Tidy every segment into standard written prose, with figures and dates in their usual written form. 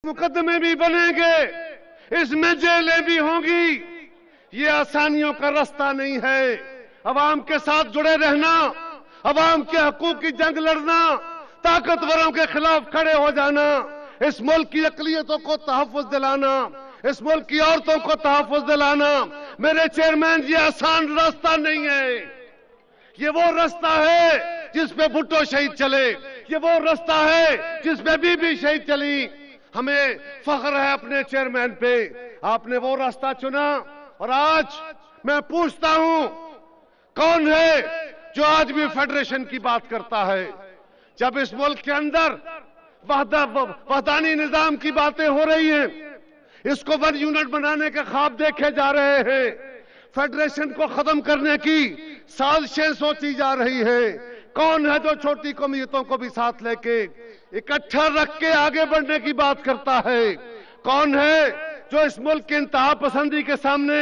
मुकदमे भी बनेंगे, इसमें जेलें भी होंगी। ये आसानियों का रास्ता नहीं है। अवाम के साथ जुड़े रहना, अवाम के हकूक की जंग लड़ना, ताकतवरों के खिलाफ खड़े हो जाना, इस मुल्क की अक़लियतों को तहफ़्फ़ुज़ दिलाना, इस मुल्क की औरतों को तहफ़्फ़ुज़ दिलाना, मेरे चेयरमैन, ये आसान रास्ता नहीं है। ये वो रास्ता है जिस पे भुट्टो शहीद चले, ये वो रास्ता है जिस पे बीबी शहीद चली। हमें फख्र है अपने चेयरमैन पे, आपने वो रास्ता चुना। और आज मैं पूछता हूं, कौन है जो आज भी फेडरेशन की बात करता है? जब इस मुल्क के अंदर वहदानी निजाम की बातें हो रही हैं, इसको वन यूनिट बनाने के ख्वाब देखे जा रहे हैं, फेडरेशन को खत्म करने की साजिशें सोची जा रही है, कौन है जो छोटी कौमियतों को भी साथ लेके इकट्ठा रख के आगे बढ़ने की बात करता है? कौन है जो इस मुल्क की इंतहा पसंदी के सामने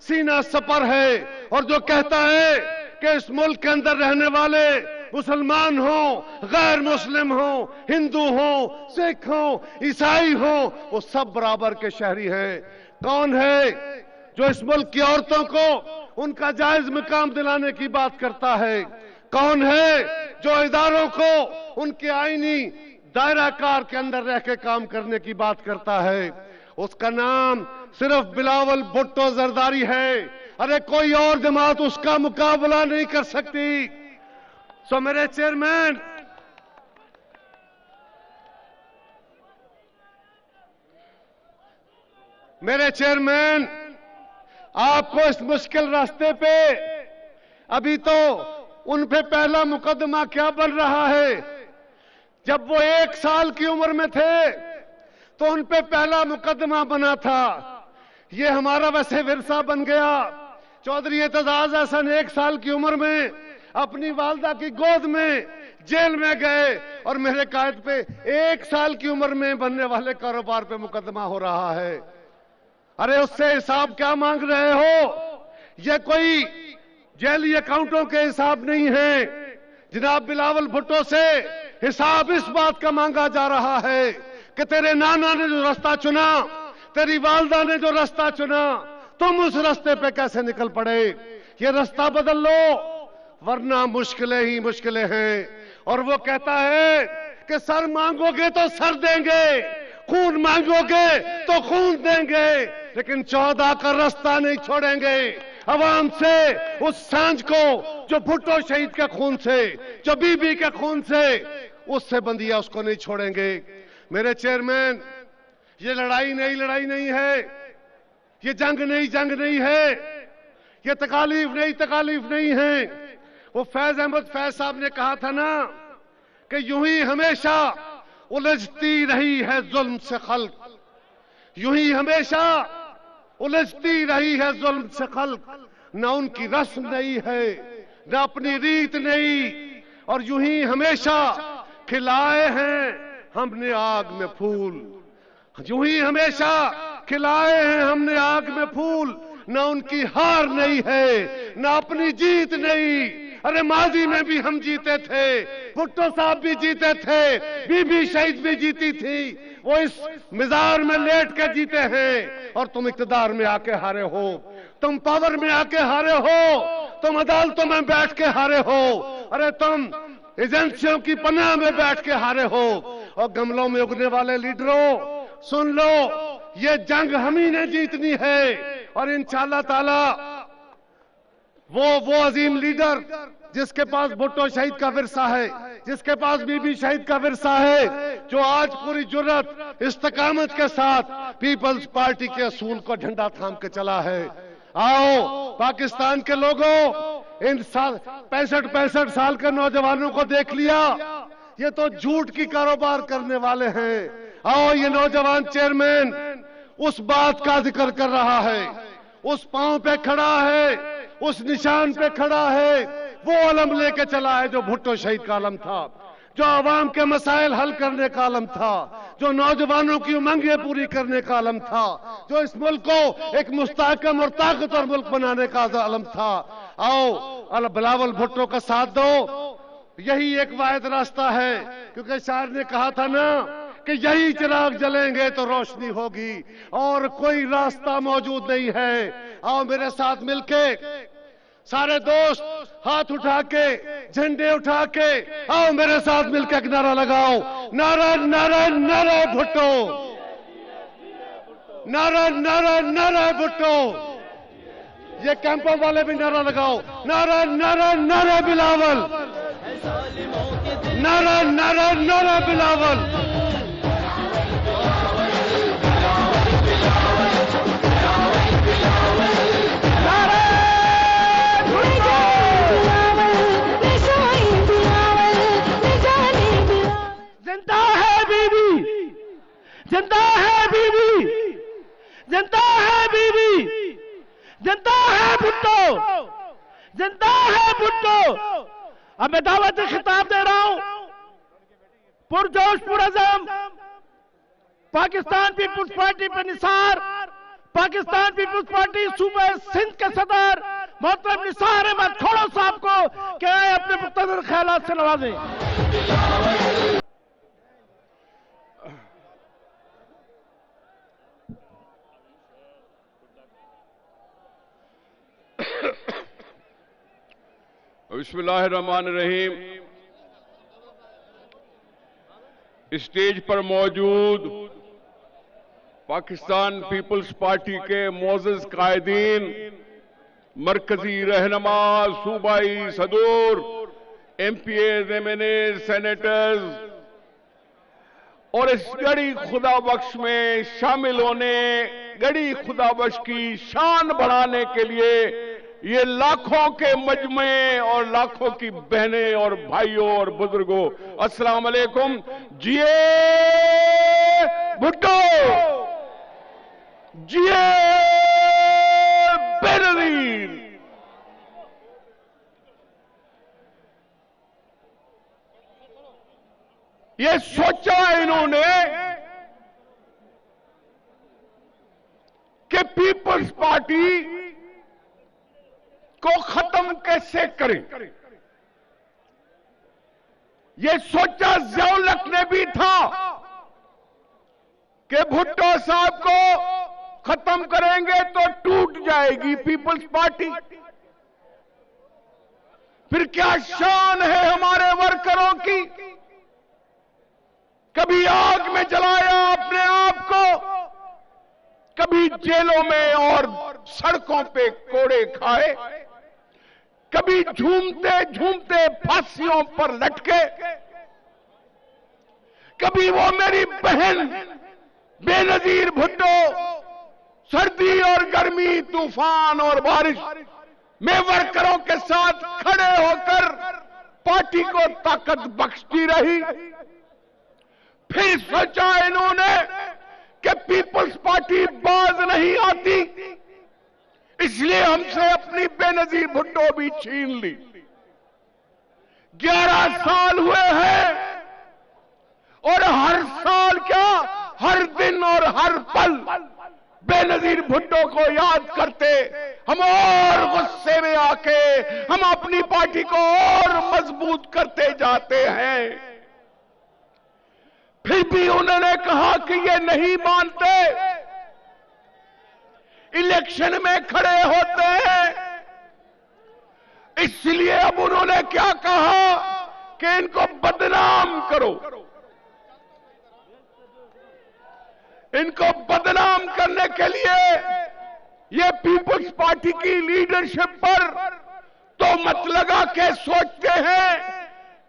सीना सपर है और जो कहता है कि इस मुल्क के अंदर रहने वाले मुसलमान हो, गैर मुस्लिम हो, हिंदू हो, सिख हो, ईसाई हो, वो सब बराबर के शहरी हैं? कौन है जो इस मुल्क की औरतों को उनका जायज मकाम दिलाने की बात करता है? कौन है जो इदारों को उनके आईनी दायरा कार के अंदर रह के काम करने की बात करता है? उसका नाम सिर्फ बिलावल भुट्टो जरदारी है। अरे कोई और जमात उसका मुकाबला नहीं कर सकती। सो मेरे चेयरमैन, आपको इस मुश्किल रास्ते पे अभी तो उन पे पहला मुकदमा क्या बन रहा है? जब वो 1 साल की उम्र में थे तो उन पे पहला मुकदमा बना था। ये हमारा वैसे विरसा बन गया। चौधरी एतजाज हसन 1 साल की उम्र में अपनी वालदा की गोद में जेल में गए और मेरे कायद पे 1 साल की उम्र में बनने वाले कारोबार पे मुकदमा हो रहा है। अरे उससे हिसाब क्या मांग रहे हो? ये कोई जेली अकाउंटों के हिसाब नहीं है। जनाब बिलावल भुट्टो से हिसाब इस बात का मांगा जा रहा है कि तेरे नाना ने जो रास्ता चुना, तेरी वालदा ने जो रास्ता चुना, तुम उस रास्ते पे कैसे निकल पड़े? ये रास्ता बदल लो, वरना मुश्किलें ही मुश्किलें हैं। और वो कहता है कि सर मांगोगे तो सर देंगे, खून मांगोगे तो खून देंगे, लेकिन 14 का रास्ता नहीं छोड़ेंगे। अवाम से उस सांझ को जो भुट्टो शहीद के खून से, जो बीबी के खून से उससे बंदिया, उसको नहीं छोड़ेंगे। मेरे चेयरमैन, ये लड़ाई नहीं है, ये जंग नहीं है, ये तकालीफ नहीं है। वो फैज अहमद फैज साहब ने कहा था ना कि यूं ही हमेशा उलझती रही है जुल्म से खल्क, यूं ही हमेशा उलझती रही है जुल्म से खल्क, न उनकी रस्म नहीं है, न अपनी रीत नहीं, और यूं ही हमेशा खिलाए हैं हमने आग में फूल, यूं ही हमेशा खिलाए हैं हमने आग में फूल, न उनकी हार नहीं है, न अपनी जीत नहीं। अरे माजी में भी हम जीते थे, भुट्टो साहब भी जीते थे, बीबी शहीद भी जीती थी, वो इस मिजार में लेट के जीते हैं और तुम इक़्तिदार में आके हारे हो, तुम पावर में आके हारे हो, तुम अदालतों में बैठ के हारे हो, अरे तुम एजेंसियों की पनाह में बैठ के हारे हो। और गमलों में उगने वाले लीडरों, सुन लो, ये जंग हम ही ने जीतनी है। और इंशाअल्लाह ताला वो अजीम लीडर जिसके पास भुट्टो शहीद का विरसा है, जिसके पास बीबी शहीद का विरसा है, जो आज पूरी जुर्रत इस्तकामत के साथ पीपल्स पार्टी के असूल को झंडा थाम के चला है। आओ पाकिस्तान के लोगों, इन 65 साल के नौजवानों को देख लिया, ये तो झूठ की कारोबार करने वाले हैं। आओ, ये नौजवान चेयरमैन उस बात का जिक्र कर रहा है, उस पांव पे खड़ा है, उस निशान पे खड़ा है, वो अलम लेके चला है जो भुट्टो शहीद का अलम था, जो आवाम के मसाइल हल करने का अलम था, जो नौजवानों की उमंगें पूरी करने का अलम था, जो इस मुल्क को एक मुस्तहकम और ताकतवर मुल्क बनाने का अलम था। आओ बिलावल भुट्टो का साथ दो, यही एक वाहिद रास्ता है। क्योंकि शायर ने कहा था ना کہ یہی چراغ جلیں گے تو روشنی ہوگی اور کوئی راستہ موجود نہیں ہے. آؤ میرے ساتھ مل کے سارے دوست ہاتھ اٹھا کے جھنڈے اٹھا کے آؤ میرے ساتھ مل کے ایک نعرہ لگاؤ. نعرہ نعرہ نعرہ بھٹو, نعرہ نعرہ نعرہ بھٹو. یہ کیمپوں والے بھی نعرہ لگاؤ. نعرہ نعرہ نعرہ بلاول, نعرہ نعرہ نعرہ بلاول. زندہ ہے بی بی, زندہ ہے بی بی, زندہ ہے بی بی, زندہ ہے بھٹو, زندہ ہے بھٹو. اب میں دعوت خطاب دے رہا ہوں پرجوش پرعزم پاکستان پیپلز پارٹی پر نثار, پاکستان پیپلز پارٹی صوبہ سندھ کے صدر محترم نثار احمد کھوڑو صاحب کو کہ آئے اپنے مقتدر خیالات سے نوازیں. بسم اللہ الرحمن الرحیم. اسٹیج پر موجود پاکستان پیپلز پارٹی کے معزز قائدین, مرکزی رہنما, صوبائی صدور, M P As, M N A, senators اور اس گڑی خدا بخش میں شامل ہونے, گڑی خدا بخش کی شان بڑھانے کے لیے یہ لاکھوں کے مجمع اور لاکھوں کی بہنیں اور بھائیوں اور بزرگوں, السلام علیکم. جیے بھٹو, جیے بے نظیر. یہ سوچا انہوں نے کہ پیپلز پارٹی کو ختم کیسے کریں. یہ سوچا ضیاء الحق نے بھی تھا کہ بھٹو صاحب کو ختم کریں گے تو ٹوٹ جائے گی پیپلز پارٹی. پھر کیا شان ہے ہمارے ورکروں کی, کبھی آگ میں جلایا اپنے آپ کو, کبھی جیلوں میں اور سڑکوں پہ کوڑے کھائے, کبھی جھومتے جھومتے پھانسیوں پر لٹکے, کبھی وہ میری بہن بے نظیر بھٹو سردی اور گرمی, طوفان اور بارش میں ورکروں کے ساتھ کھڑے ہو کر پارٹی کو طاقت بخشتی رہی. پھر سوچا انہوں نے کہ پیپلز پارٹی باز نہیں آتی, اس لیے ہم سے اپنی بے نظیر بھٹو بھی چھین لی. 11 سال ہوئے ہیں اور ہر سال کیا, ہر دن اور ہر پل بے نظیر بھٹو کو یاد کرتے ہم اور غصے میں آ کے ہم اپنی پارٹی کو اور مضبوط کرتے جاتے ہیں. پھر بھی انہوں نے کہا کہ یہ نہیں مانتے, الیکشن میں کھڑے ہوتے ہیں. اس لیے اب انہوں نے کیا کہا کہ ان کو بدنام کرو. ان کو بدنام کرنے کے لیے یہ پیپلز پارٹی کی لیڈرشپ پر تو مت لگا کے سوچتے ہیں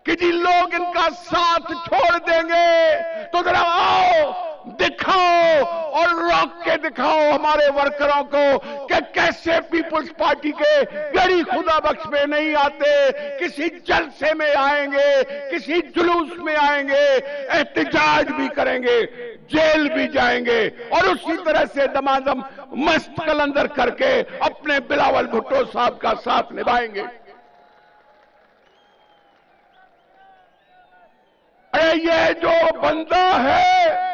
کہ جی لوگ ان کا ساتھ چھوڑ دیں گے تو ذرا آؤ دکھاؤ اور روک کے دکھاؤ ہمارے ورکروں کو کہ کیسے پیپلز پارٹی کے گڑی خدا بخش میں نہیں آتے, کسی جلسے میں آئیں گے, کسی جلوس میں آئیں گے, احتجاج بھی کریں گے, جیل بھی جائیں گے اور اسی طرح سے دمادم مست قلندر کر کے اپنے بلاول بھٹو صاحب کا ساتھ نبھائیں گے. یہ جو بندہ ہے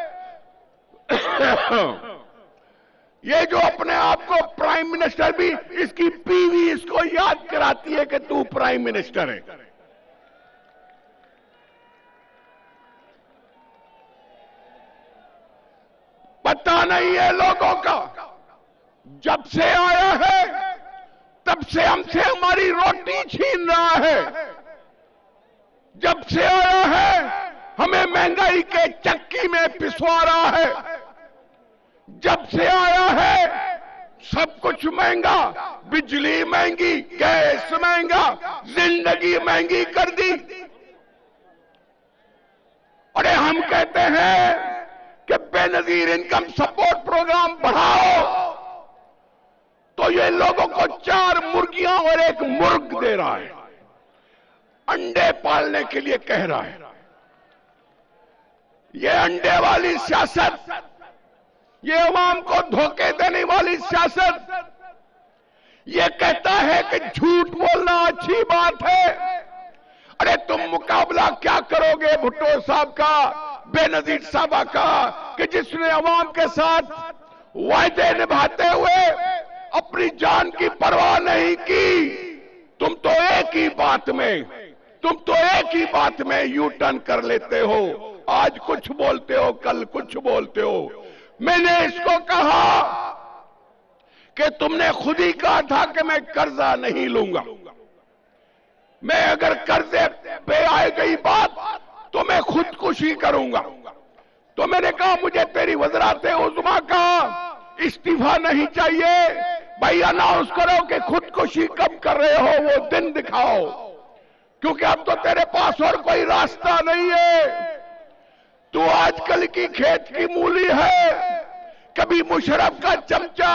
یہ جو اپنے آپ کو پرائم منسٹر بھی, اس کی بیوی اس کو یاد کراتی ہے کہ تو پرائم منسٹر ہے. پتا نہیں ہے لوگوں کا، جب سے آیا ہے تب سے ہم سے ہماری روٹی چھین رہا ہے، جب سے آیا ہے ہمیں مہنگائی کے چکی میں پسوا رہا ہے، جب سے آیا ہے سب کچھ مہنگا، بجلی مہنگی، گیس مہنگا، زندگی مہنگی کر دی۔ اور ہم کہتے ہیں کہ بے نظیر انکم سپورٹ پروگرام بڑھاؤ، تو یہ لوگوں کو 4 مرغیاں اور 1 مرغ دے رہا ہے، انڈے پالنے کے لیے کہہ رہا ہے۔ یہ انڈے والی سیاست، یہ عوام کو دھوکے دینے والی سیاست، یہ کہتا ہے کہ جھوٹ بولنا اچھی بات ہے۔ ارے تم مقابلہ کیا کرو گے بھٹو صاحب کا، بے نظیر صاحبہ کا، کہ جس نے عوام کے ساتھ وعدے نبھاتے ہوئے اپنی جان کی پرواہ نہیں کی۔ تم تو ایک ہی بات میں یو ٹرن کر لیتے ہو، آج کچھ بولتے ہو کل کچھ بولتے ہو۔ میں نے اس کو کہا کہ تم نے خود ہی کہا تھا کہ میں قرضہ نہیں لوں گا، میں اگر قرضے پہ آئے گئی بات تو میں خودکشی کروں گا۔ تو میں نے کہا مجھے تیری وزارت عظمیٰ کا استعفیٰ نہیں چاہیے، بھائی اناؤنس کرو کہ خودکشی کب کر رہے ہو، وہ دن دکھاؤ، کیونکہ اب تو تیرے پاس اور کوئی راستہ نہیں ہے۔ تو آج کل کی کھیت کی مولی ہے، کبھی مشرف کا چمچہ،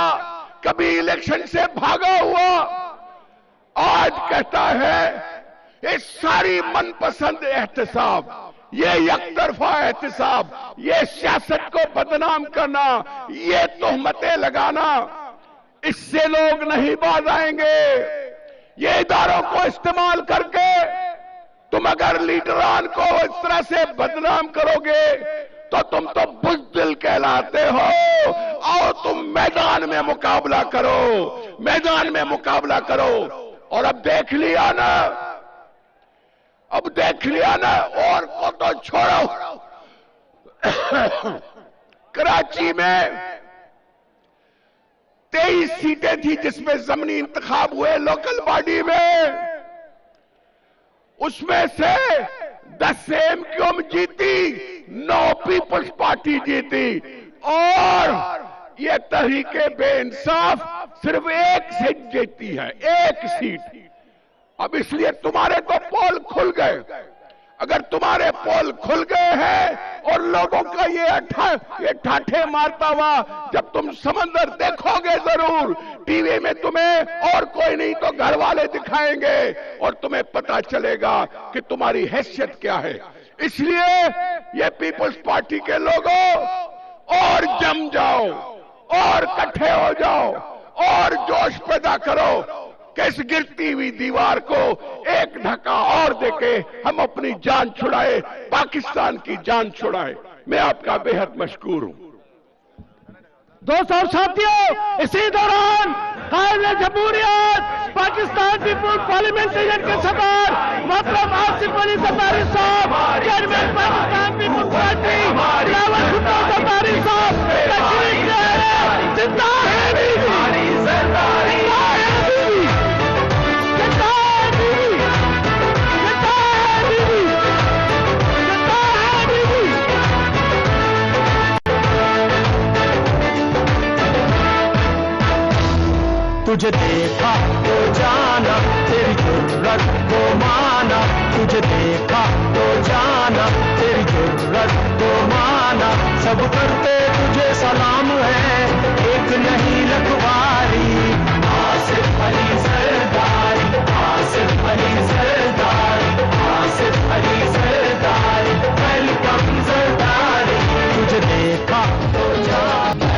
کبھی الیکشن سے بھاگا ہوا، آج کہتا ہے یہ ساری من پسند احتساب، یہ یک طرفہ احتساب، یہ سیاست کو بدنام کرنا، یہ تہمتیں لگانا، اس سے لوگ نہیں باز آئیں گے۔ یہ اداروں کو استعمال کر کے تم اگر لیڈران کو اس طرح سے بدنام کرو گے تو تم تو بزدل کہلاتے ہو۔ آؤ تم میدان میں مقابلہ کرو، میدان میں مقابلہ کرو۔ اور اب دیکھ لیا نا، اور کو تو چھوڑو۔ کراچی میں 23 سیٹیں تھی جس میں ضمنی انتخاب ہوئے لوکل باڈی میں، اس میں سے 10 ایم کیو ایم جیتی، 9 پیپلز پارٹی جیتی، اور یہ تحریک بے انصاف صرف 1 سیٹ جیتی ہے، 1 سیٹ۔ اب اس لیے تمہارے تو پول کھل گئے۔ اگر تمہارے پول کھل گئے ہیں اور لوگوں کا یہ ٹھاٹھے مارتا ہوا جب تم سمندر دیکھو گے ضرور، ٹی وی میں تمہیں اور کوئی نہیں تو گھر والے دکھائیں گے، اور تمہیں پتا چلے گا کہ تمہاری حیثیت کیا ہے۔ اس لیے یہ پیپلز پارٹی کے لوگوں اور جم جاؤ، اور کٹھے ہو جاؤ، اور جوش پیدا کرو کہ اس گرتی ہوئی دیوار کو ایک دھکا اور دے کے ہم اپنی جان چھڑائے، پاکستان کی جان چھڑائے۔ میں آپ کا بے حد مشکور ہوں۔ دوستوں اور ساتھیوں، اسی دوران قائد جمہوریت پاکستان پیپلز پارلیمنٹیرین کے صدر محترم آصف علی زرداری صاحب، چیئرمین پاکستان پیپلز پارٹی بلاول بھٹو زرداری صاحب تشریف لے آئے۔ زندہ ہے بیوی، زندہ ہے بیوی، زندہ ہے بیوی، زندہ ہے بیوی، زندہ ہے بیوی۔ تجھے دیکھا تو جانا، تیری ضرورت کو مانا، تجھے دیکھا تو جانا، تیری ضرورت کو مانا، سب کرتے تجھے سلام ہے، ایک نہیں لکھواری۔ آصف علی زرداری، آصف علی زرداری، آصف علی زرداری، ویلکم زرداری، تجھے دیکھا تو جانا۔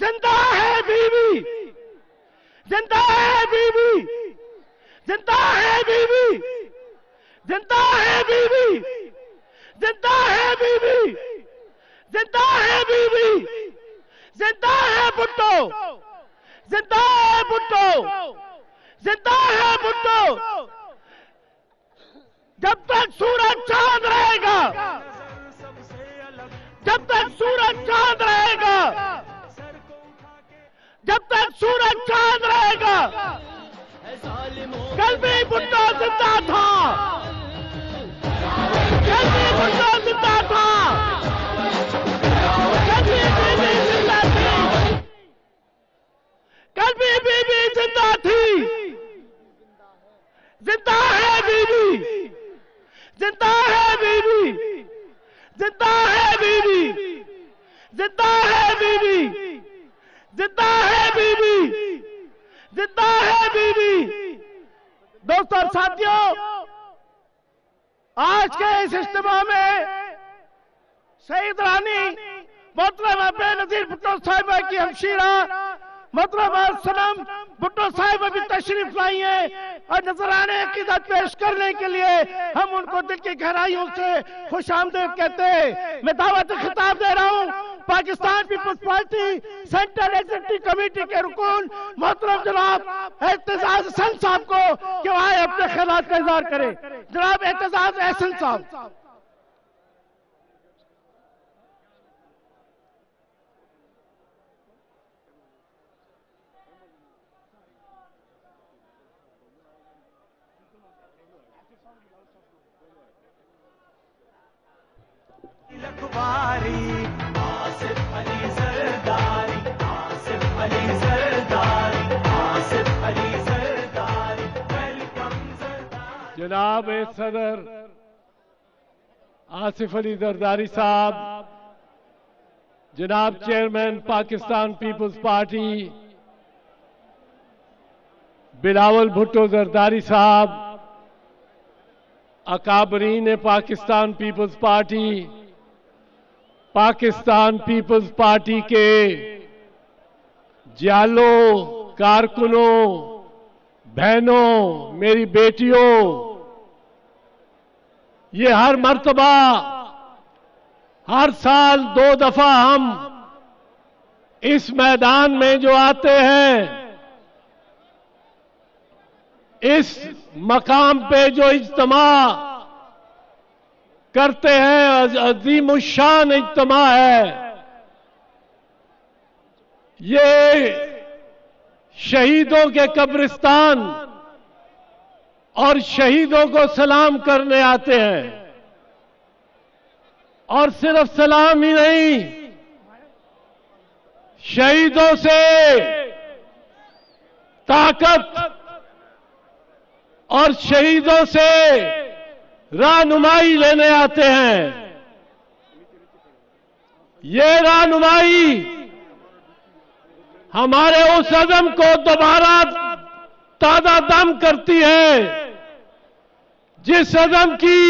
زندہ ہے بیوی، زندہ ہے بیوی، زندہ ہے بیوی، زندہ ہے بیوی، زندہ ہے بیوی، زندہ ہے بیوی، भुट्टो, जिंदा है भुट्टो, जिंदा है भुट्टो। जब तक सूरज चांद रहेगा, जब तक सूरज चांद रहेगा, जब तक सूरज चांद रहेगा, कल भी भुट्टो जिंदा था, कल भी भुट्टो जिंदा था, कल भी बीबी जिंदा थी, कल भी बीबी जिंदा थी, जिंदा है बीबी, जिंदा है बीबी, जिंदा है बीबी, जिंदा है बीबी, जिंदा है बीबी, जिंदा है बीबी। दोस्तों और साथियों, आज के इस इज्तिमा में शहीद रानी मोहतरमा बेनजीर भुट्टो साहिबा की हमशीरा मोहतरमा सनम भुट्टो साहिबा भी तशरीफ लाई है और नजराने अकीदत पेश करने के लिए हम उनको दिल की गहराइयों से खुश आमदीद कहते हैं। मैं दावत खिताब दे रहा हूं Pakistan peoples Party central executive committee के रुकन मोहतरम जनाब एहतजाज हसन साहब को कि वो आए अपने ख्यालात का इजहार करें। जनाब एहतजाज हसन साहब। आसिफ अली जरदारी, आसिफ अली जरदारी, आसिफ अली जरदारी, वेलकम जरदारी। जनाब सदर आसिफ अली जरदारी साहब, जनाब chairman Pakistan peoples Party Bilawal Bhutto Zardari साहब, अकाबरीन Pakistan peoples Party, Pakistan peoples Party के जालों, कारकुनों, बहनों, मेरी बेटियों, ये हर मर्तबा हर साल 2 दफा हम इस मैदान में जो आते हैं, इस मकाम पे जो इज्तिमा करते हैं, अजीमुशान इज्तिमा है। ये शहीदों के कब्रिस्तान और शहीदों को सलाम करने आते हैं, और सिर्फ सलाम ही नहीं, शहीदों से ताकत और शहीदों से रहनुमाई लेने आते हैं। ये रहनुमाई हमारे उस अज़म को दोबारा ताज़ा दम करती है, जिस अज़म की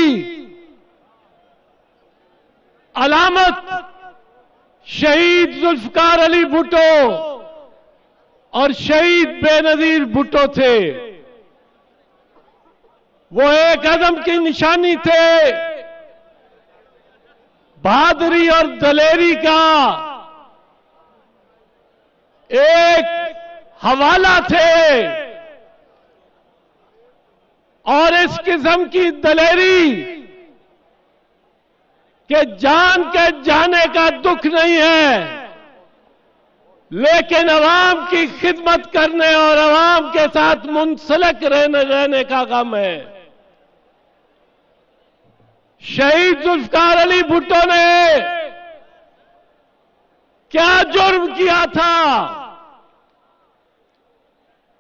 अलामत शहीद जुल्फकार अली भुट्टो और शहीद बेनजीर भुट्टो थे। वो एक अज़म की निशानी थे, बहादुरी और दलेरी का एक हवाला थे, और इस किस्म की दलेरी के जान के जाने का दुख नहीं है, लेकिन अवाम की खिदमत करने और अवाम के साथ मुंसलिक रहने का गम है। शहीद जुल्फकार अली भुट्टो ने क्या जुर्म किया था?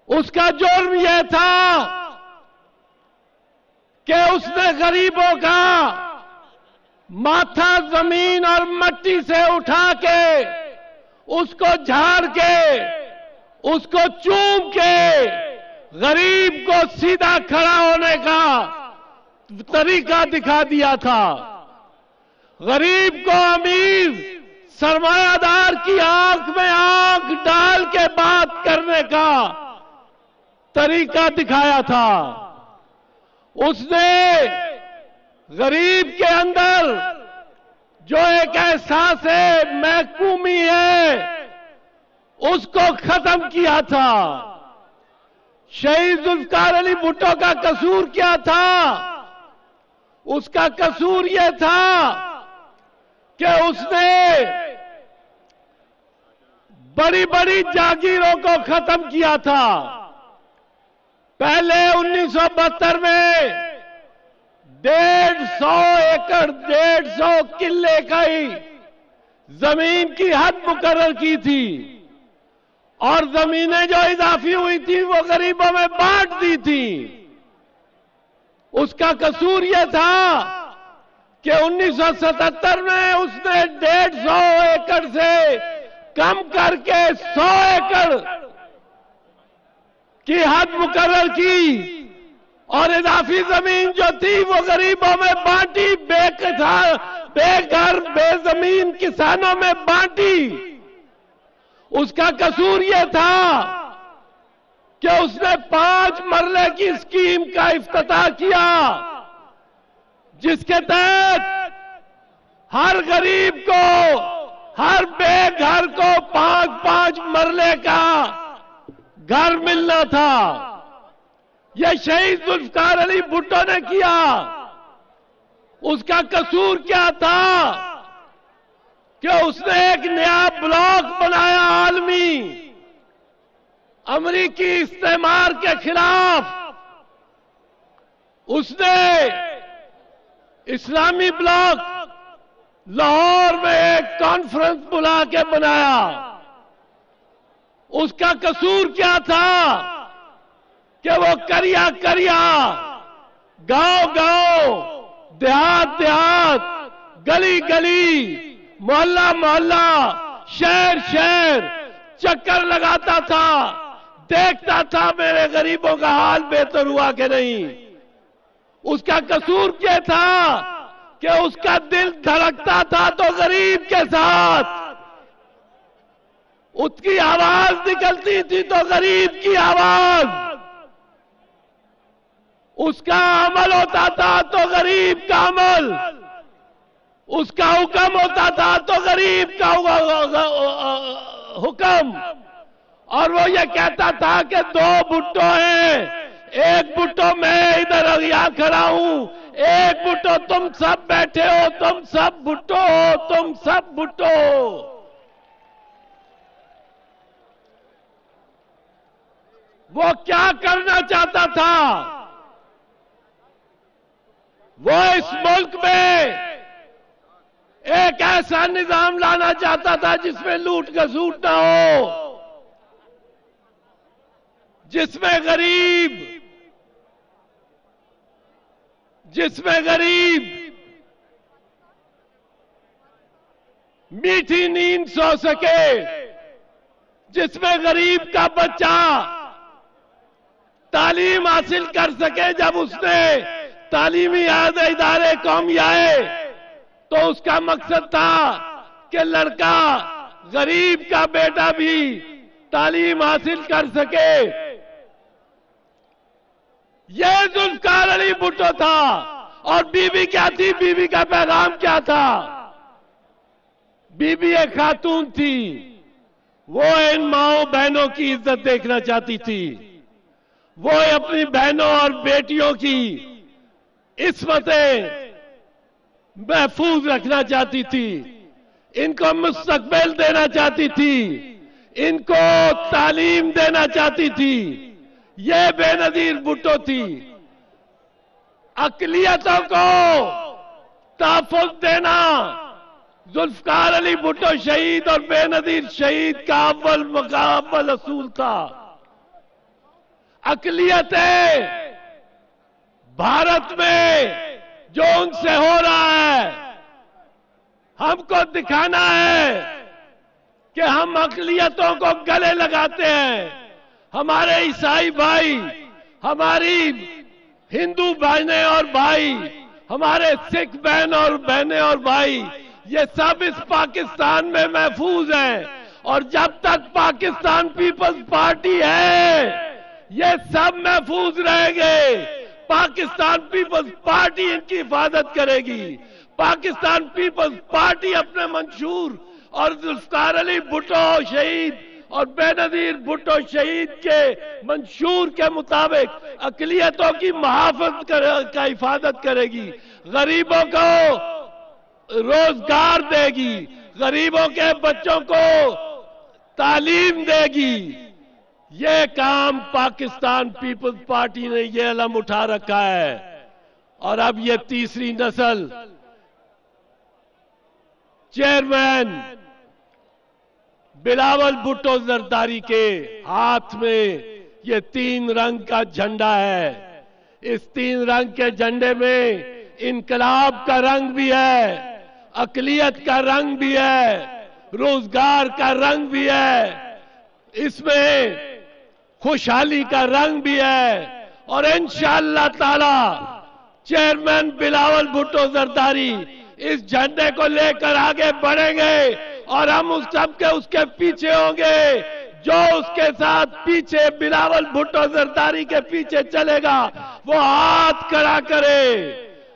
उसका जुर्म यह था कि उसने गरीबों का माथा जमीन और मिट्टी से उठा के, उसको झाड़ के, उसको चूम के गरीब को सीधा खड़ा होने का तरीका दिखा दिया था। गरीब को अमीर सरमायादार की आंख में आंख डाल के बात करने का तरीका दिखाया था। उसने गरीब के अंदर जो एक एहसास है, महकूमी है, اس کو ختم کیا تھا۔ شہید ذوالفقار علی بھٹو کا قصور کیا تھا؟ اس کا قصور یہ تھا کہ اس نے بڑی بڑی جاگیروں کو ختم کیا تھا۔ پہلے 1972 میں 150 ایکڑ 150 کلے کا ہی زمین کی حد مقرر کی تھی، اور زمینیں جو اضافی ہوئی تھی وہ غریبوں میں بانٹ دی تھی۔ اس کا قصور یہ تھا کہ 1977 میں اس نے 150 ایکڑ سے کم کر کے 100 ایکڑ کی حد مقرر کی، اور اضافی زمین جو تھی وہ غریبوں میں بانٹی، بے گھر بے زمین کسانوں میں بانٹی۔ اس کا قصور یہ تھا کہ اس نے 5 مرلے کی اسکیم کا افتتاح کیا، جس کے تحت ہر غریب کو، ہر بے گھر کو 5 مرلے کا گھر ملنا تھا۔ یہ شہید ذوالفقار علی بھٹو نے کیا۔ اس کا قصور کیا تھا کہ اس نے ایک نیا بلاک بنایا عالمی، امریکی استعمار کے خلاف۔ اس نے اسلامی بلاک لاہور میں ایک کانفرنس بلا کے بنایا۔ اس کا قصور کیا تھا کہ وہ کریا گاؤں دیہات گلی گلی محلہ شہر چکر لگاتا تھا، دیکھتا تھا میرے غریبوں کا حال بہتر ہوا کہ نہیں۔ اس کا قصور کیا تھا کہ اس کا دل دھڑکتا تھا تو غریب کے ساتھ، اس کی آواز نکلتی تھی تو غریب کی آواز، اس کا عمل ہوتا تھا تو غریب کا عمل، اس کا حکم ہوتا تھا تو غریب کا حکم۔ اور وہ یہ کہتا تھا کہ 2 بھٹو ہیں، ایک بھٹو میں ادھر یہاں کھڑا ہوں، ایک بھٹو تم سب بیٹھے ہو، تم سب بھٹو ہو، تم سب بھٹو ہو۔ وہ کیا کرنا چاہتا تھا؟ وہ اس ملک میں ایک ایسا نظام لانا چاہتا تھا جس میں لوٹ گھسوٹ نہ ہو، جس میں غریب میٹھی نیند سو سکے، جس میں غریب کا بچہ تعلیم حاصل کر سکے۔ جب اس نے تعلیمی ادارے قومی آئے تو اس کا مقصد تھا کہ لڑکا غریب کا بیٹا بھی تعلیم حاصل کر سکے۔ یہ ذوالفقار علی بھٹو تھا۔ اور بی بی کیا تھی؟ بی بی کا پیغام کیا تھا؟ بی بی ایک خاتون تھی، وہ ان ماؤں بہنوں کی عزت دیکھنا چاہتی تھی، وہ اپنی بہنوں اور بیٹیوں کی عصمتیں محفوظ رکھنا چاہتی تھی، ان کو مستقبل دینا چاہتی تھی، ان کو تعلیم دینا چاہتی تھی۔ یہ بے نظیر بھٹو تھی۔ اقلیتوں کو تحفظ دینا ذوالفقار علی بھٹو شہید اور بے نظیر شہید کا اول اصول تھا۔ اقلیتیں بھارت میں جو ان سے ہو رہا ہے، ہم کو دکھانا ہے کہ ہم اقلیتوں کو گلے لگاتے ہیں۔ ہمارے عیسائی بھائی، ہماری ہندو بہنیں اور بھائی، ہمارے سکھ بہنیں اور بھائی، یہ سب اس پاکستان میں محفوظ ہیں، اور جب تک پاکستان پیپلز پارٹی ہے یہ سب محفوظ رہیں گے۔ پاکستان پیپلز پارٹی ان کی حفاظت کرے گی۔ پاکستان پیپلز پارٹی اپنے منشور اور ذوالفقار علی بھٹو شہید اور بےنظیر بھٹو شہید کے منشور کے مطابق اقلیتوں کی محافظت کا حفاظت کرے گی، غریبوں کو روزگار دے گی، غریبوں کے بچوں کو تعلیم دے گی۔ یہ کام پاکستان پیپلز پارٹی نے یہ علم اٹھا رکھا ہے۔ اور اب یہ تیسری نسل چیئرمین بلاول بھٹو زرداری کے ہاتھ میں یہ 3 رنگ کا جھنڈا ہے۔ اس 3 رنگ کے جھنڈے میں انقلاب کا رنگ بھی ہے، اقلیت کا رنگ بھی ہے، روزگار کا رنگ بھی ہے، اس میں خوشحالی کا رنگ بھی ہے۔ اور انشاءاللہ تعالی چیئرمین بلاول بھٹو زرداری اس جھنڈے کو لے کر آگے بڑھیں گے اور ہم اس کے پیچھے ہوں گے۔ جو اس کے ساتھ پیچھے بلاول بھٹو زرداری کے پیچھے چلے گا وہ ہاتھ کھڑا کرے،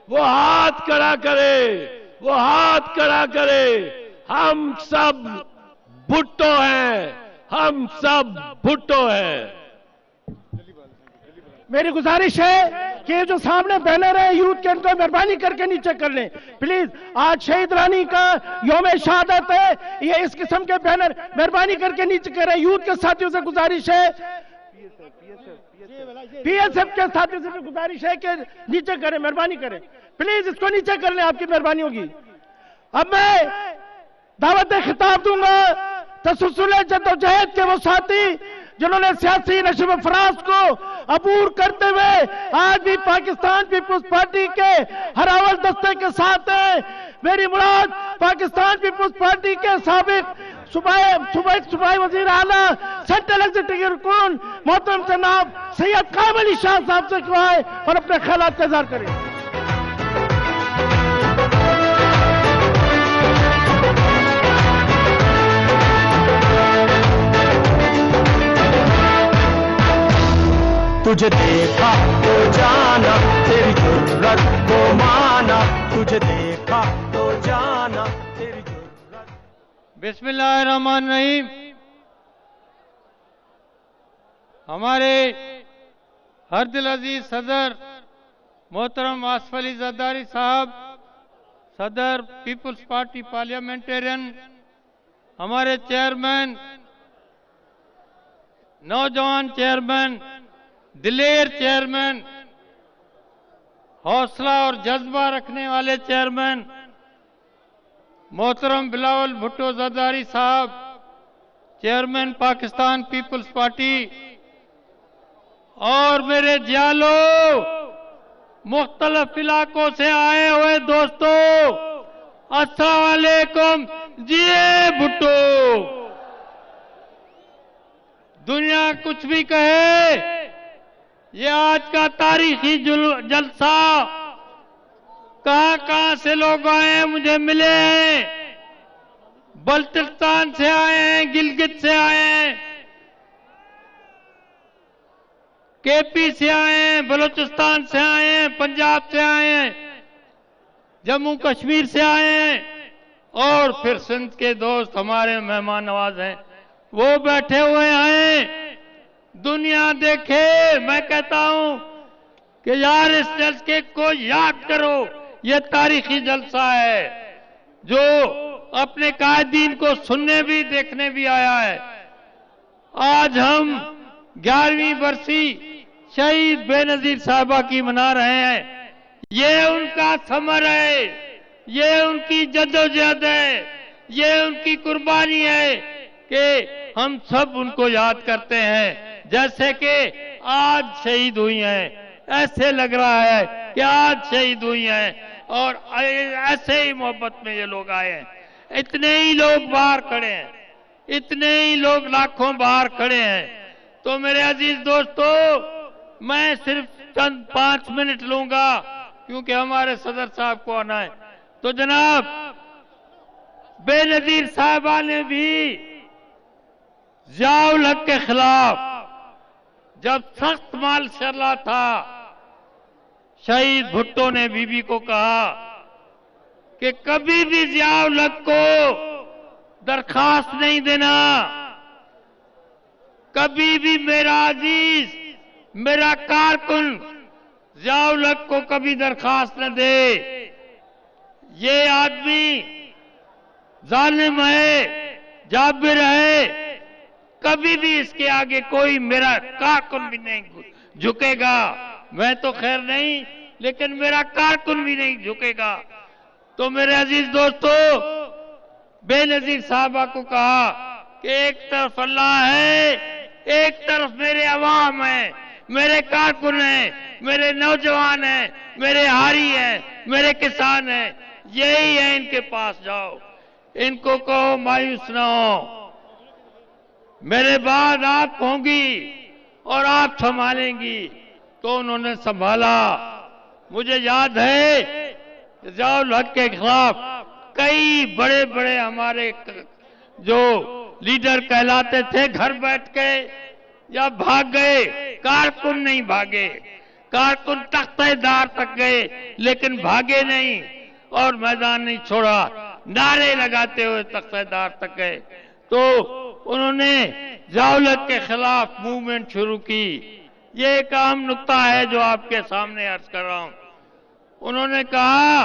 وہ ہاتھ کھڑا کرے، وہ ہاتھ کھڑا کرے۔ ہم سب بھٹو ہیں، ہم سب بھٹو ہیں۔ میری گزارش ہے کہ یہ جو سامنے بینر ہے یوتھ کے، ان کو مہربانی کر کے نیچے کر لیں پلیز۔ آج شہید رانی کا یوم شہادت ہے، یہ اس قسم کے بینر مہربانی کر کے نیچے کریں۔ یوتھ کے ساتھیوں سے گزارش ہے، پی ایس ایف کے ساتھیوں سے گزارش ہے کہ نیچے کریں، مہربانی کریں پلیز، اس کو نیچے کر لیں، آپ کی مہربانی ہوگی۔ اب میں دعوت خطاب دوں گا تسلسل جدوجہد کے وہ ساتھی جنہوں نے سیاسی نشو و فراز کو عبور کرتے ہوئے آج بھی پاکستان پیپلز پارٹی کے ہراول دستے کے ساتھ ہیں۔ میری مراد پاکستان پیپلز پارٹی کے سابق صوبائی وزیر اعلیٰ سینٹرل ایگزیکٹو رکن محترم جناب سید قائم علی شاہ صاحب سے کہائے اور اپنے خیالات کا اظہار کریں۔ تجھے دیکھا تو جانا تیری جرت کو مانا، تجھے دیکھا تو جانا تیری جرت۔ بسم اللہ الرحمن الرحیم۔ ہمارے ہر دل عزیز صدر محترم آصف علی زرداری صاحب، صدر پیپلز پارٹی پارلیمنٹرین، ہمارے چیئرمین، نوجوان چیئرمین، دلیر چیئرمین، حوصلہ اور جذبہ رکھنے والے چیئرمین محترم بلاول بھٹو زرداری صاحب، چیئرمین پاکستان پیپلز پارٹی، اور میرے جیالو، مختلف علاقوں سے آئے ہوئے دوستو، السلام علیکم۔ جیے بھٹو۔ دنیا کچھ بھی کہے، یہ آج کا تاریخی جلسہ کہاں سے لوگ آئے ہیں، مجھے ملے ہیں، بلتستان سے آئے ہیں، گلگت سے آئے ہیں، کے پی سے آئے ہیں، بلوچستان سے آئے ہیں، پنجاب سے آئے ہیں، جموں کشمیر سے آئے ہیں، اور پھر سندھ کے دوست ہمارے مہمان نواز ہیں، وہ بیٹھے ہوئے ہیں۔ دنیا دیکھے، میں کہتا ہوں کہ یار اس جلسے کو یاد کرو، یہ تاریخی جلسہ ہے جو اپنے قائدین کو سننے بھی دیکھنے بھی آیا ہے۔ آج ہم 11ویں برسی شہید بے نظیر صاحبہ کی منا رہے ہیں۔ یہ ان کا ثمر ہے، یہ ان کی جدوجہد ہے، یہ ان کی قربانی ہے کہ ہم سب ان کو یاد کرتے ہیں۔ جیسے کہ آج شہید ہوئی ہیں، ایسے لگ رہا ہے کہ آج شہید ہوئی ہیں، اور ایسے ہی محبت میں یہ لوگ آئے ہیں۔ اتنے ہی لوگ باہر کھڑے ہیں، اتنے ہی لوگ لاکھوں باہر کھڑے ہیں۔ تو میرے عزیز دوستو، میں صرف چند 5 منٹ لوں گا کیونکہ ہمارے صدر صاحب کو آنا ہے۔ تو جناب بے نظیر صاحبہ نے بھی ضیاء الحق کے خلاف جب سخت مارشل تھا، شہید بھٹو نے بی بی کو کہا کہ کبھی بھی ضیاء الحق کو درخواست نہیں دینا، कभी भी मेरा अजीज, मेरा कारकुन ज़ियाउल हक को कभी दरखास्त न दे। ये आदमी जालिम है, जाबिर है, कभी भी इसके आगे कोई मेरा कारकुन भी नहीं झुकेगा। मैं तो खैर नहीं, लेकिन मेरा कारकुन भी नहीं झुकेगा। तो मेरे अजीज दोस्तों, बेनजीर साहबा को कहा कि एक तरफ अल्लाह है, एक तरफ मेरे अवाम है, मेरे कारकुन हैं, मेरे नौजवान हैं, मेरे हारी हैं, मेरे किसान हैं, यही है, इनके पास जाओ, इनको कहो मायूस ना हो, मेरे बाद आप होंगी और आप संभालेंगी। तो उन्होंने संभाला। मुझे याद है ज़ियाउल हक के खिलाफ कई बड़े बड़े हमारे जो लीडर कहलाते थे घर बैठ के या भाग गए, कारकुन नहीं भागे। कारकुन तख्तेदार तक गए लेकिन भागे नहीं और मैदान नहीं छोड़ा, नारे लगाते हुए तख्तेदार तक गए। तो उन्होंने ज़ियाउल हक के खिलाफ मूवमेंट शुरू की। ये एक अहम नुक्ता है जो आपके सामने अर्ज कर रहा हूं। उन्होंने कहा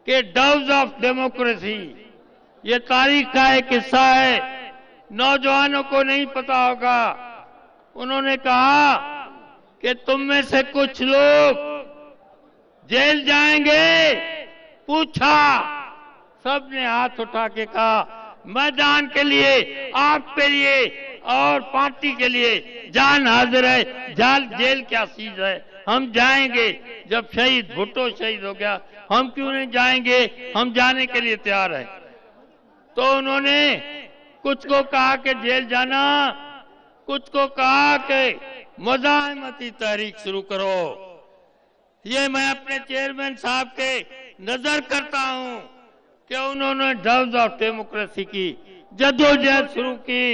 कि डव्स ऑफ डेमोक्रेसी, ये तारीख का एक हिस्सा है, नौजवानों को नहीं पता होगा। उन्होंने कहा कि तुम में से कुछ लोग जेल जाएंगे। पूछा, सबने हाथ उठा के कहा मैदान के लिए, आपके लिए और पार्टी के लिए जान हाजिर है, जेल क्या चीज है, हम जाएंगे। जब शहीद भुट्टो शहीद हो गया, हम क्यों नहीं जाएंगे, हम जाने के लिए तैयार हैं। तो उन्होंने कुछ को कहा कि जेल जाना, कुछ को कहा कि मुज़ाहमती तहरीक शुरू करो। ये मैं अपने चेयरमैन साहब के नजर करता हूं कि उन्होंने डव्स ऑफ डेमोक्रेसी की जद्दोजहद शुरू की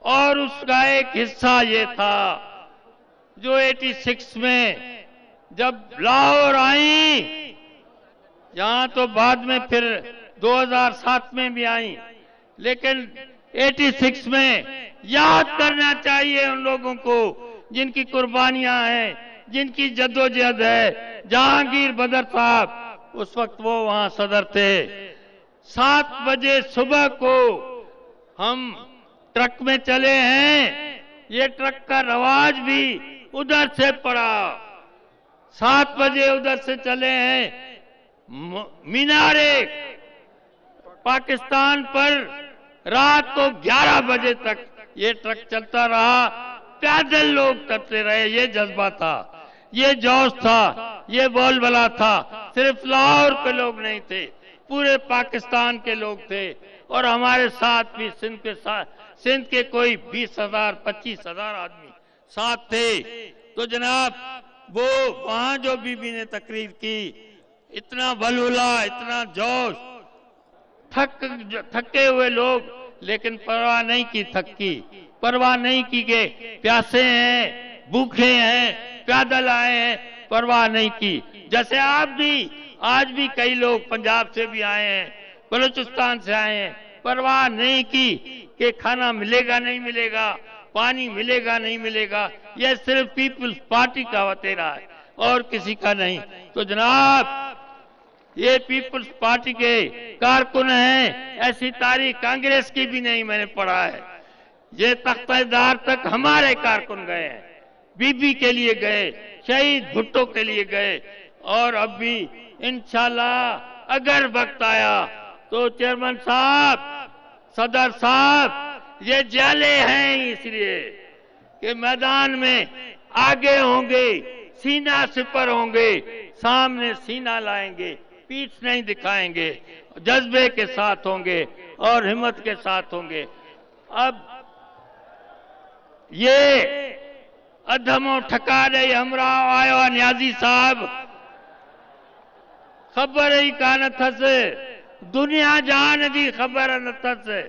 और उसका एक हिस्सा ये था जो 86 में जब लाहौर आई, यहां तो बाद में फिर 2007 में भी आई, लेकिन 86 में याद करना चाहिए उन लोगों को जिनकी कुर्बानियां हैं, जिनकी जद्दोजहद है। जहांगीर बदर साहब उस वक्त वो वहां सदर थे। 7 बजे सुबह को हम ट्रक में चले हैं, ये ट्रक का रवाज भी उधर से पड़ा। 7 बजे उधर से चले हैं, मीनारे पाकिस्तान पर रात को 11 बजे तक ये ट्रक चलता रहा, पैदल लोग करते रहे। ये जज्बा था, ये जोश था, ये बोलबाला था। सिर्फ लाहौर के लोग नहीं थे, पूरे पाकिस्तान के लोग थे और हमारे साथ भी सिंध के कोई 20,000 25,000 आदमी साथ थे। तो जनाब वो वहां जो बीबी ने तकरीर की, इतना बलबुला, इतना जोश, थके हुए लोग, लेकिन परवाह नहीं की थक की, परवाह नहीं की कि प्यासे हैं, भूखे हैं, पैदल आए हैं, परवाह नहीं की। जैसे आप भी, आज भी कई लोग पंजाब से भी आए हैं, बलूचिस्तान से आए हैं, परवाह नहीं की कि खाना मिलेगा नहीं मिलेगा, पानी मिलेगा नहीं मिलेगा। यह सिर्फ पीपल्स पार्टी का वतेरा है और किसी का नहीं। तो जनाब ये पीपल्स पार्टी के कारकुन हैं, ऐसी तारीख कांग्रेस की भी नहीं मैंने पढ़ा है। ये तख्तेदार तक हमारे कारकुन गए हैं, बीबी के लिए गए, शहीद भुट्टो के लिए गए और अब भी इंशाल्लाह अगर वक्त आया तो चेयरमैन साहब, सदर साहब, ये जाले हैं इसलिए कि मैदान में आगे होंगे, सीना सिपर होंगे, सामने सीना लाएंगे, पीठ नहीं दिखाएंगे, जज्बे के साथ होंगे और हिम्मत के साथ होंगे। अब ये अधमो ठकारे हमरा आयो न्याजी साहब, खबर ही कान अथसि, दुनिया जहान जी खबर न अथसि,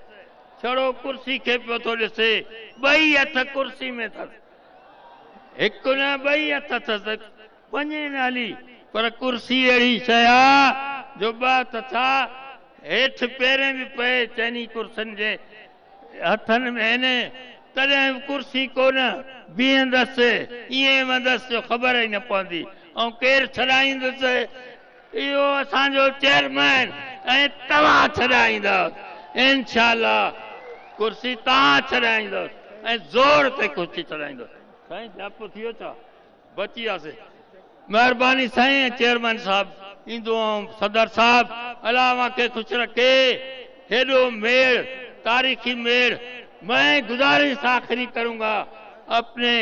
छड़ो कुर्सी खे पियो थो ॾिसे, ॿई हथ कुर्सी में अथसि, हिकु न ॿई हथ अथसि, वञे न हली, पर कुर्सी अहिड़ी शइ आहे जो ॿ हथ छा हेठि पेरें बि पए चइनी कुर्सियुनि जे हथन में ने तॾहिं कुर्सी कोन बीहंदसि ईअं वेंदसि जो ख़बर ई न पवंदी ऐं केरु छॾाईंदुसि इहो असांजो चेयरमैन ऐं तव्हां छॾाईंदव इंशाअल्लाह कुर्सी तव्हां छॾाईंदव ऐं ज़ोर ते कुर्सी छॾाईंदव साईं जापो थी वियो छा बची वियासीं महिरबानी साईं चेयरमैन साहब ईंदो सदर साहब अलावा के खुश रखे हेॾो मेड़ तारीखी मेड़ मैं गुजारिश आखिरी करूंगा अपने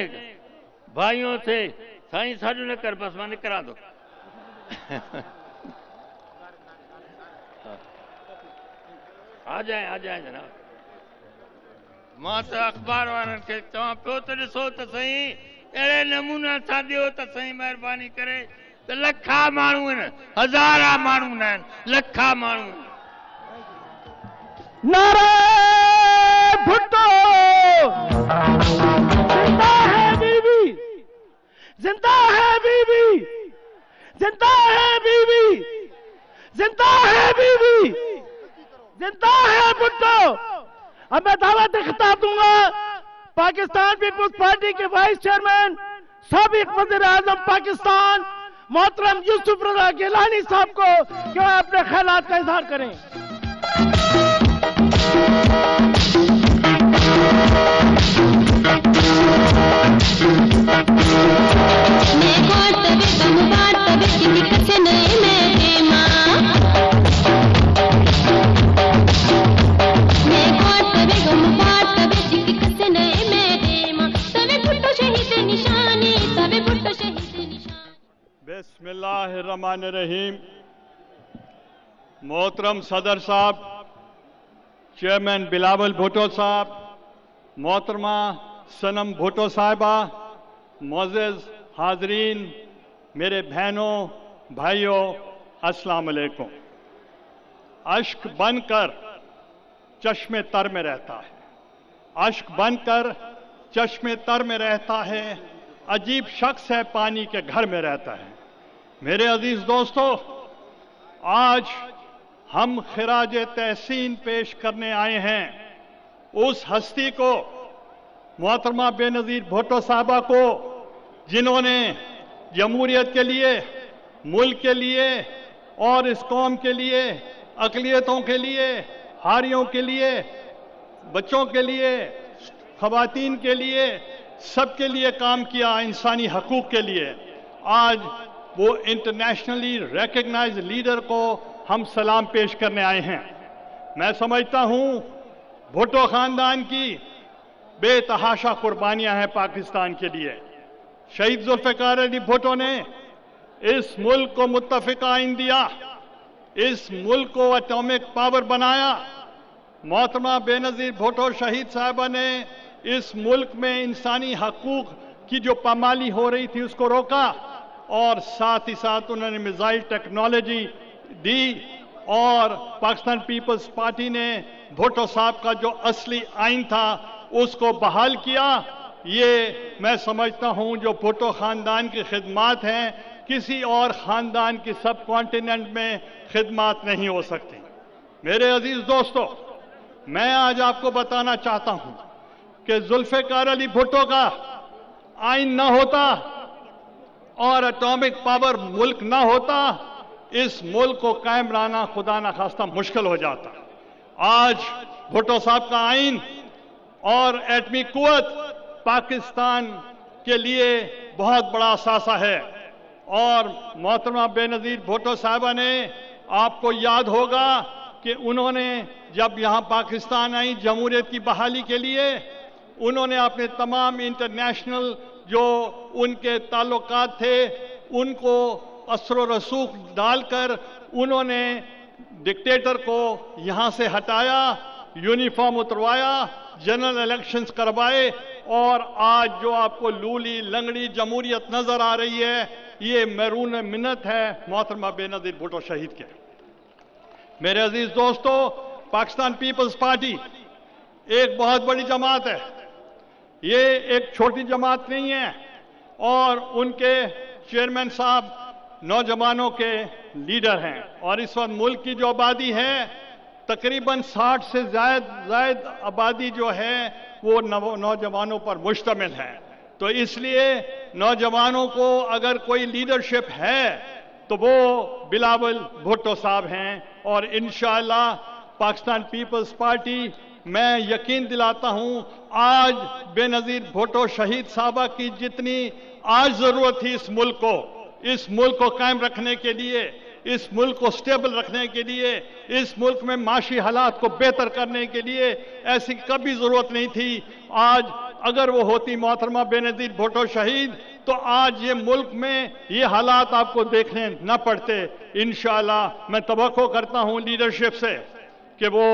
भाइयों से साईं साडू न कर बस मैं करा दो आ जाए जनाब मां तो अखबार वारनि खे चवां पियो त ॾिसो त सही अहिड़े नमूने सां ॾियो त सही महिरबानी करे त लखा माण्हू आहिनि हज़ारा माण्हू न आहिनि लखा माण्हू आहिनि नारे भुट्टो जिंदा है बीबी जिंदा है बीबी जिंदा है बीबी जिंदा है बीबी जिंदा है भुट्टो। अब मैं दावत खिताब दूंगा पाकिस्तान पीपुल्स पार्टी के वाइस चेयरमैन साबिक वज़ीर आज़म पाकिस्तान मोहतरम यूसुफ रज़ा गिलानी साहब को कि वह अपने ख्यालात का इजहार करें। बिस्मिल्लाहिर्रहमानिर्रहीम। मोहतरम सदर साहब, चेयरमैन बिलावल भुट्टो साहब, मोहतरमा सनम भुट्टो साहिबा, मोअज़्ज़िज़ हाज़रीन, मेरे बहनों भाइयों, अस्सलाम वालेकुम। अश्क बनकर चश्मे तर में रहता है, अश्क बनकर चश्मे तर में रहता है, अजीब शख्स है पानी के घर में रहता है। मेरे अजीज दोस्तों, आज हम खिराज तहसीन पेश करने आए हैं उस हस्ती को, मोहतरमा बेनज़ीर भुट्टो साहबा को, जिन्होंने जमहूरियत के लिए, मुल्क के लिए और इस कौम के लिए, अक़लियतों के लिए, हारियों के लिए, बच्चों के लिए, ख़वातीन के लिए, सबके लिए काम किया, इंसानी हकूक़ के लिए। आज वो इंटरनेशनली रिकग्नाइज लीडर को हम सलाम पेश करने आए हैं। मैं समझता हूं भुट्टो खानदान की बेतहाशा कुर्बानियां हैं पाकिस्तान के लिए। शहीद जुल्फ़िकार अली भुट्टो ने इस मुल्क को मुत्तफ़िक़ा आइन दिया, इस मुल्क को एटॉमिक पावर बनाया। मोहतरमा बेनज़ीर भुट्टो शहीद साहिबा ने इस मुल्क में इंसानी हकूक़ की जो पामाली हो रही थी उसको रोका, और साथ ही साथ उन्होंने मिसाइल टेक्नोलॉजी दी, और पाकिस्तान पीपल्स पार्टी ने भुट्टो साहब का जो असली आइन था उसको बहाल किया। ये मैं समझता हूं जो भुट्टो खानदान की खिदमात हैं, किसी और खानदान की सब कॉन्टिनेंट में खिदमात नहीं हो सकती। मेरे अजीज दोस्तों, मैं आज आपको बताना चाहता हूं कि जुल्फ़िकार अली भुट्टो का आइन न होता और एटॉमिक पावर मुल्क न होता, इस मुल्क को कायम रहना खुदा न खास्ता मुश्किल हो जाता। आज भुट्टो साहब का आइन और एटमी कुव्वत पाकिस्तान के लिए बहुत बड़ा असासा है। और मोहतरमा बेनज़ीर भुट्टो साहिबा ने, आपको याद होगा कि उन्होंने जब यहाँ पाकिस्तान आई जमहूरियत की बहाली के लिए, उन्होंने अपने तमाम इंटरनेशनल जो उनके ताल्लुकात थे उनको असर रसूख डालकर उन्होंने डिक्टेटर को यहाँ से हटाया, यूनिफॉर्म उतरवाया, जनरल इलेक्शंस करवाए, और आज जो आपको लूली लंगड़ी जमहूरियत नजर आ रही है, ये मैरून मिन्नत है मोहतरमा बेनज़ीर भुट्टो शहीद के। मेरे अजीज दोस्तों, पाकिस्तान पीपल्स पार्टी एक बहुत बड़ी जमात है, ये एक छोटी जमात नहीं है, और उनके चेयरमैन साहब नौजवानों के लीडर हैं। और इस वक्त मुल्क की जो आबादी है तकरीबन 60 से जायद आबादी जो है वो नौजवानों पर मुश्तमिल है। तो इसलिए नौजवानों को अगर कोई लीडरशिप है तो वो बिलावल भुट्टो साहब हैं। और इंशाअल्लाह पाकिस्तान पीपल्स पार्टी, मैं यकीन दिलाता हूं, आज बेनजीर भुट्टो शहीद साहबा की जितनी आज जरूरत थी इस मुल्क को कायम रखने के लिए, इस मुल्क को स्टेबल रखने के लिए, इस मुल्क में माशी हालात को बेहतर करने के लिए ऐसी कभी जरूरत नहीं थी। आज अगर वो होती मोहतरमा बेनजीर भुट्टो शहीद, तो आज ये मुल्क में ये हालात आपको देखने न पड़ते। इंशाअल्लाह मैं तवक्को करता हूं लीडरशिप से कि वो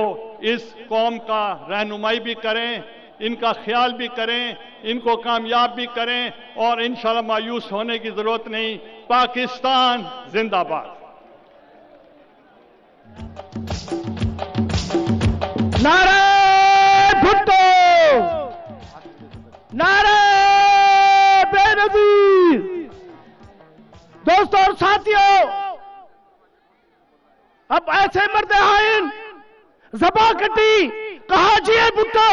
इस कौम का रहनुमाई भी करें, इनका ख्याल भी करें, इनको कामयाब भी करें, और इंशाअल्लाह मायूस होने की जरूरत नहीं। पाकिस्तान जिंदाबाद। नारे भुट्टो, नारे बेनजीर। दोस्तों और साथियों, अब ऐसे मर्दे आइन ज़बा कटी, कहा जिए भुट्टो,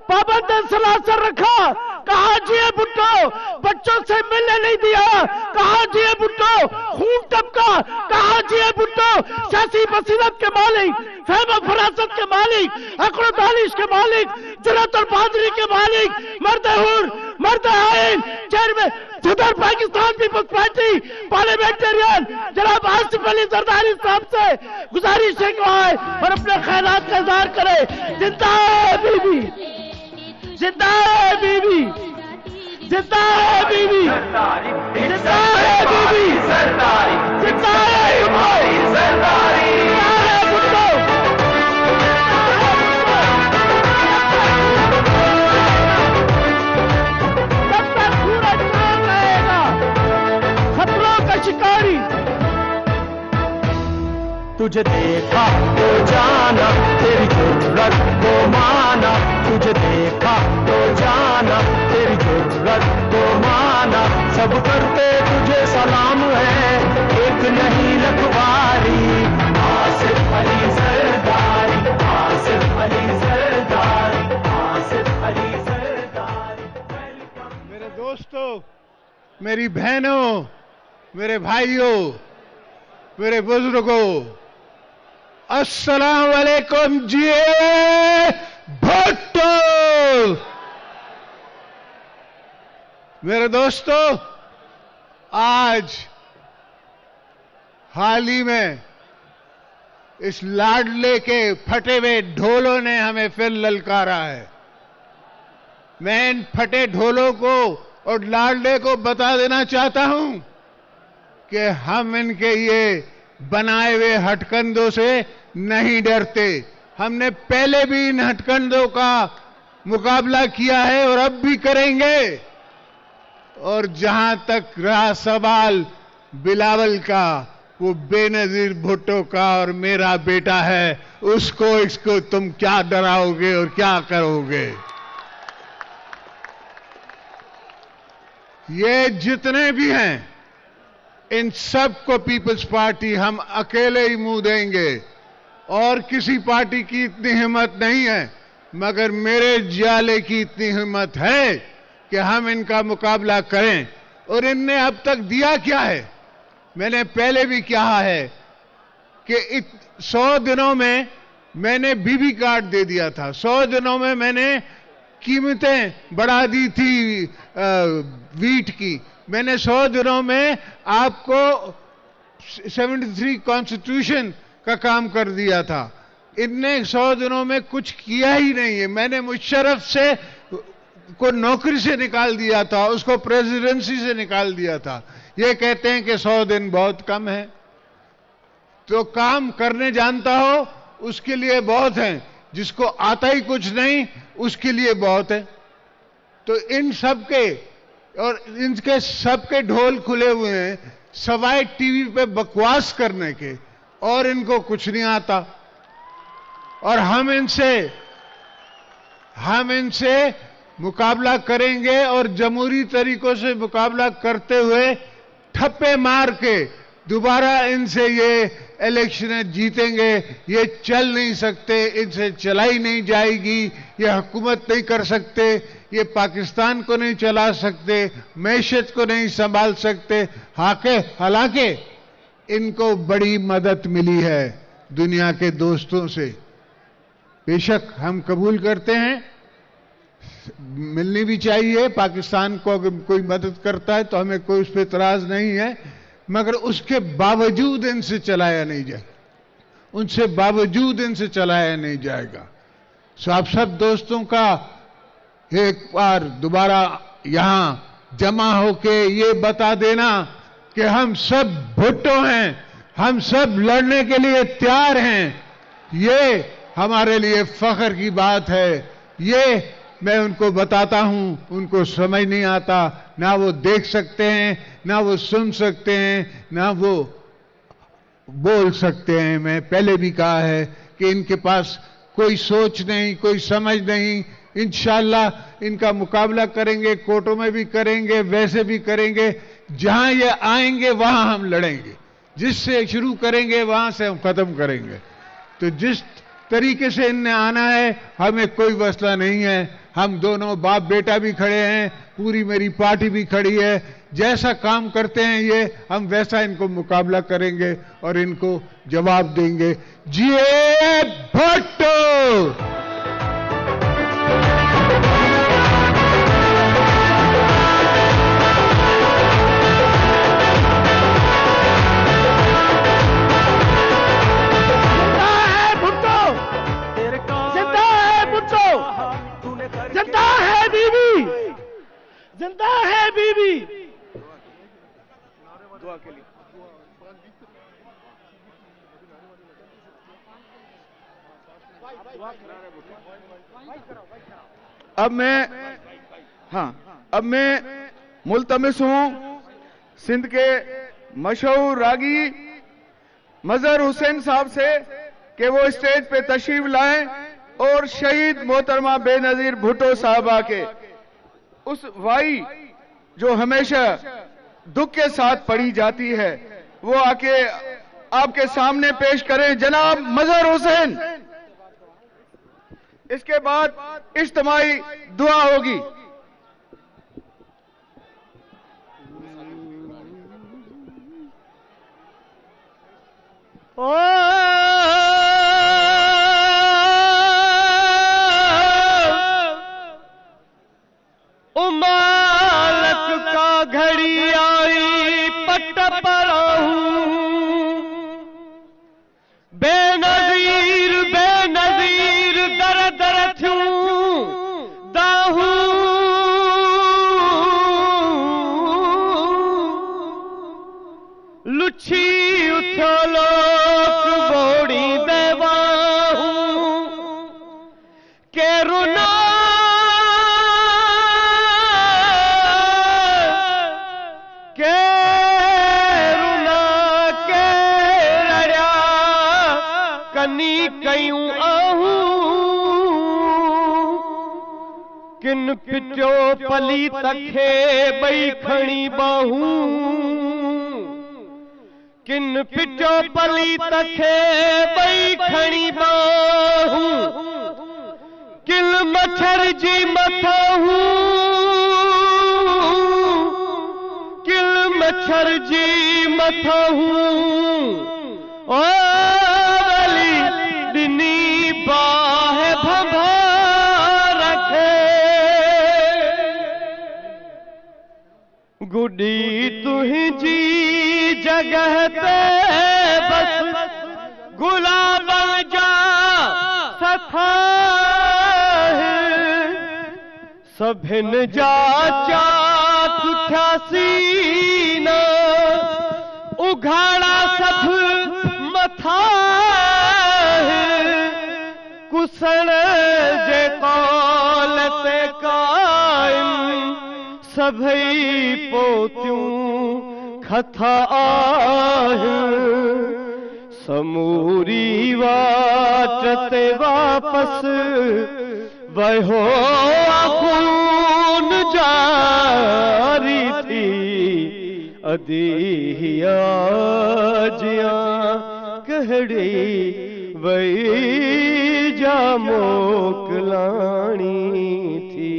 पाबंद सलासर रखा, कहा जिए भुट्टो, बच्चों से मिलने नहीं दिया, कहा जिए भुट्टो, खून टपका, कहा जिए भुट्टो, सियासी बसीरत के मालिक, फहम फरासत के मालिक, अक्ल दानिश के मालिक, जुर्रत और बहादुरी के मालिक, मर्द हुर, मर्द आइन, चेयरमैन सदर पाकिस्तान पीपल्स पार्टी पार्लियामेंटेरियन जनाब आसिफ अली जरदारी साहब से गुजारिश है कि आए और अपने ख्यालात का इजहार करे। जिंदा है बीबी, जिंदा है बीबी, जिंदा है बीबी, जिंदा है बीबी, जिंदा है भुट्टो। जब तक सूरज चांद रहेगा खतरों का शिकारी। तुझे देखा तो जाना, तेरी जुर्रत को माना, तुझे देखा तो जाना, तेरी जुर्रत को माना, सब करते तुझे सलाम है, एक नहीं रखवारी। आसिफ अली जरदारी, आसिफ अली जरदारी, आसिफ अली जरदारी। मेरे दोस्तों, मेरी बहनों, मेरे भाइयों, मेरे बुजुर्गों, अस्सलाम वालेकुम जी भुट्टो। मेरे दोस्तों, आज हाल ही में इस लाडले के फटे हुए ढोलों ने हमें फिर ललकारा है। मैं इन फटे ढोलों को और लाडले को बता देना चाहता हूं कि हम इनके ये बनाए हुए हटकंडों से नहीं डरते। हमने पहले भी इन हटकंडों का मुकाबला किया है और अब भी करेंगे। और जहां तक रहा सवाल बिलावल का, वो बेनजीर भुट्टो का और मेरा बेटा है, इसको तुम क्या डराओगे और क्या करोगे? ये जितने भी हैं, इन सब को पीपल्स पार्टी हम अकेले ही मुंह देंगे और किसी पार्टी की इतनी हिम्मत नहीं है, मगर मेरे जियाले की इतनी हिम्मत है कि हम इनका मुकाबला करें। और इनने अब तक दिया क्या है? मैंने पहले भी कहा है कि 100 दिनों में मैंने बीबी कार्ड दे दिया था, 100 दिनों में मैंने कीमतें बढ़ा दी थी वीट की, मैंने 100 दिनों में आपको 73 कॉन्स्टिट्यूशन का काम कर दिया था। इनने 100 दिनों में कुछ किया ही नहीं है। मैंने मुशर्रफ से को नौकरी से निकाल दिया था, उसको प्रेसिडेंसी से निकाल दिया था। ये कहते हैं कि 100 दिन बहुत कम है। तो काम करने जानता हो उसके लिए बहुत है, जिसको आता ही कुछ नहीं उसके लिए बहुत है। तो इन सब के और इनके सबके ढोल खुले हुए हैं सवाए टीवी पे बकवास करने के, और इनको कुछ नहीं आता। और हम इनसे मुकाबला करेंगे और जमहूरी तरीकों से मुकाबला करते हुए ठप्पे मार के दोबारा इनसे ये इलेक्शन जीतेंगे, ये चल नहीं सकते, इनसे चलाई नहीं जाएगी, ये हुकूमत नहीं कर सकते, ये पाकिस्तान को नहीं चला सकते, मैशत को नहीं संभाल सकते। हालांकि इनको बड़ी मदद मिली है दुनिया के दोस्तों से, बेशक हम कबूल करते हैं, मिलनी भी चाहिए। पाकिस्तान को अगर कोई मदद करता है तो हमें कोई उस पर इतराज नहीं है, मगर उसके बावजूद इनसे चलाया नहीं जाएगा, उनसे बावजूद इनसे चलाया नहीं जाएगा। सो आप सब दोस्तों का एक बार दोबारा यहां जमा होके ये बता देना कि हम सब भुट्टो हैं, हम सब लड़ने के लिए तैयार हैं। ये हमारे लिए फख्र की बात है। ये मैं उनको बताता हूं, उनको समझ नहीं आता, ना वो देख सकते हैं, ना वो सुन सकते हैं, ना वो बोल सकते हैं। मैं पहले भी कहा है कि इनके पास कोई सोच नहीं, कोई समझ नहीं। इंशाअल्लाह इनका मुकाबला करेंगे, कोर्टों में भी करेंगे, वैसे भी करेंगे। जहां ये आएंगे वहां हम लड़ेंगे, जिससे शुरू करेंगे वहां से हम खत्म करेंगे। तो जिस तरीके से इनने आना है हमें कोई मसला नहीं है। हम दोनों बाप बेटा भी खड़े हैं, पूरी मेरी पार्टी भी खड़ी है। जैसा काम करते हैं ये, हम वैसा इनको मुकाबला करेंगे और इनको जवाब देंगे। जिए भुट्टो। जिंदा है बीबी, जिंदा है बीबी। दुआ के लिए अब मैं मुल्तमिस हूं सिंध के मशहूर रागी मजहर हुसैन साहब से कि वो स्टेज पे तशरीफ लाएं और शहीद मोहतरमा बेनजीर भुट्टो साहबा के उस वाई जो हमेशा दुख के साथ पढ़ी जाती है वो आके आपके सामने पेश करें जनाब मजहर हुसैन। इसके बाद इज्तिमाई दुआ होगी। मालक का घड़ी आई पट पड़ा हूँ, बेनजीर बेनजीर दर दर थूं दाहू, लुच्छी उठो लोक बोड़ी बेवाहू के रुना कयूं आहूं किन पिटियो पली तखे बई खणी बाहूं, किन पिटियो पली तखे बई खणी बाहूं, किल मच्छर जी मथाहूं, किल मच्छर जी मथाहूं। ओ दिनी बाह भभा रखे गुडी तुझी जगह ते बस गुलाब जा सथा सभिन जा चाक उठासीना उघाड़ा सब मथा कुसण जे कौल ते कायम सभई पोतियूं खथा आहिनि, समूरी वाट ते वापस वहो खून जारी थी ادیہیا جیاں کہڑی وئی جا موکلانی تھی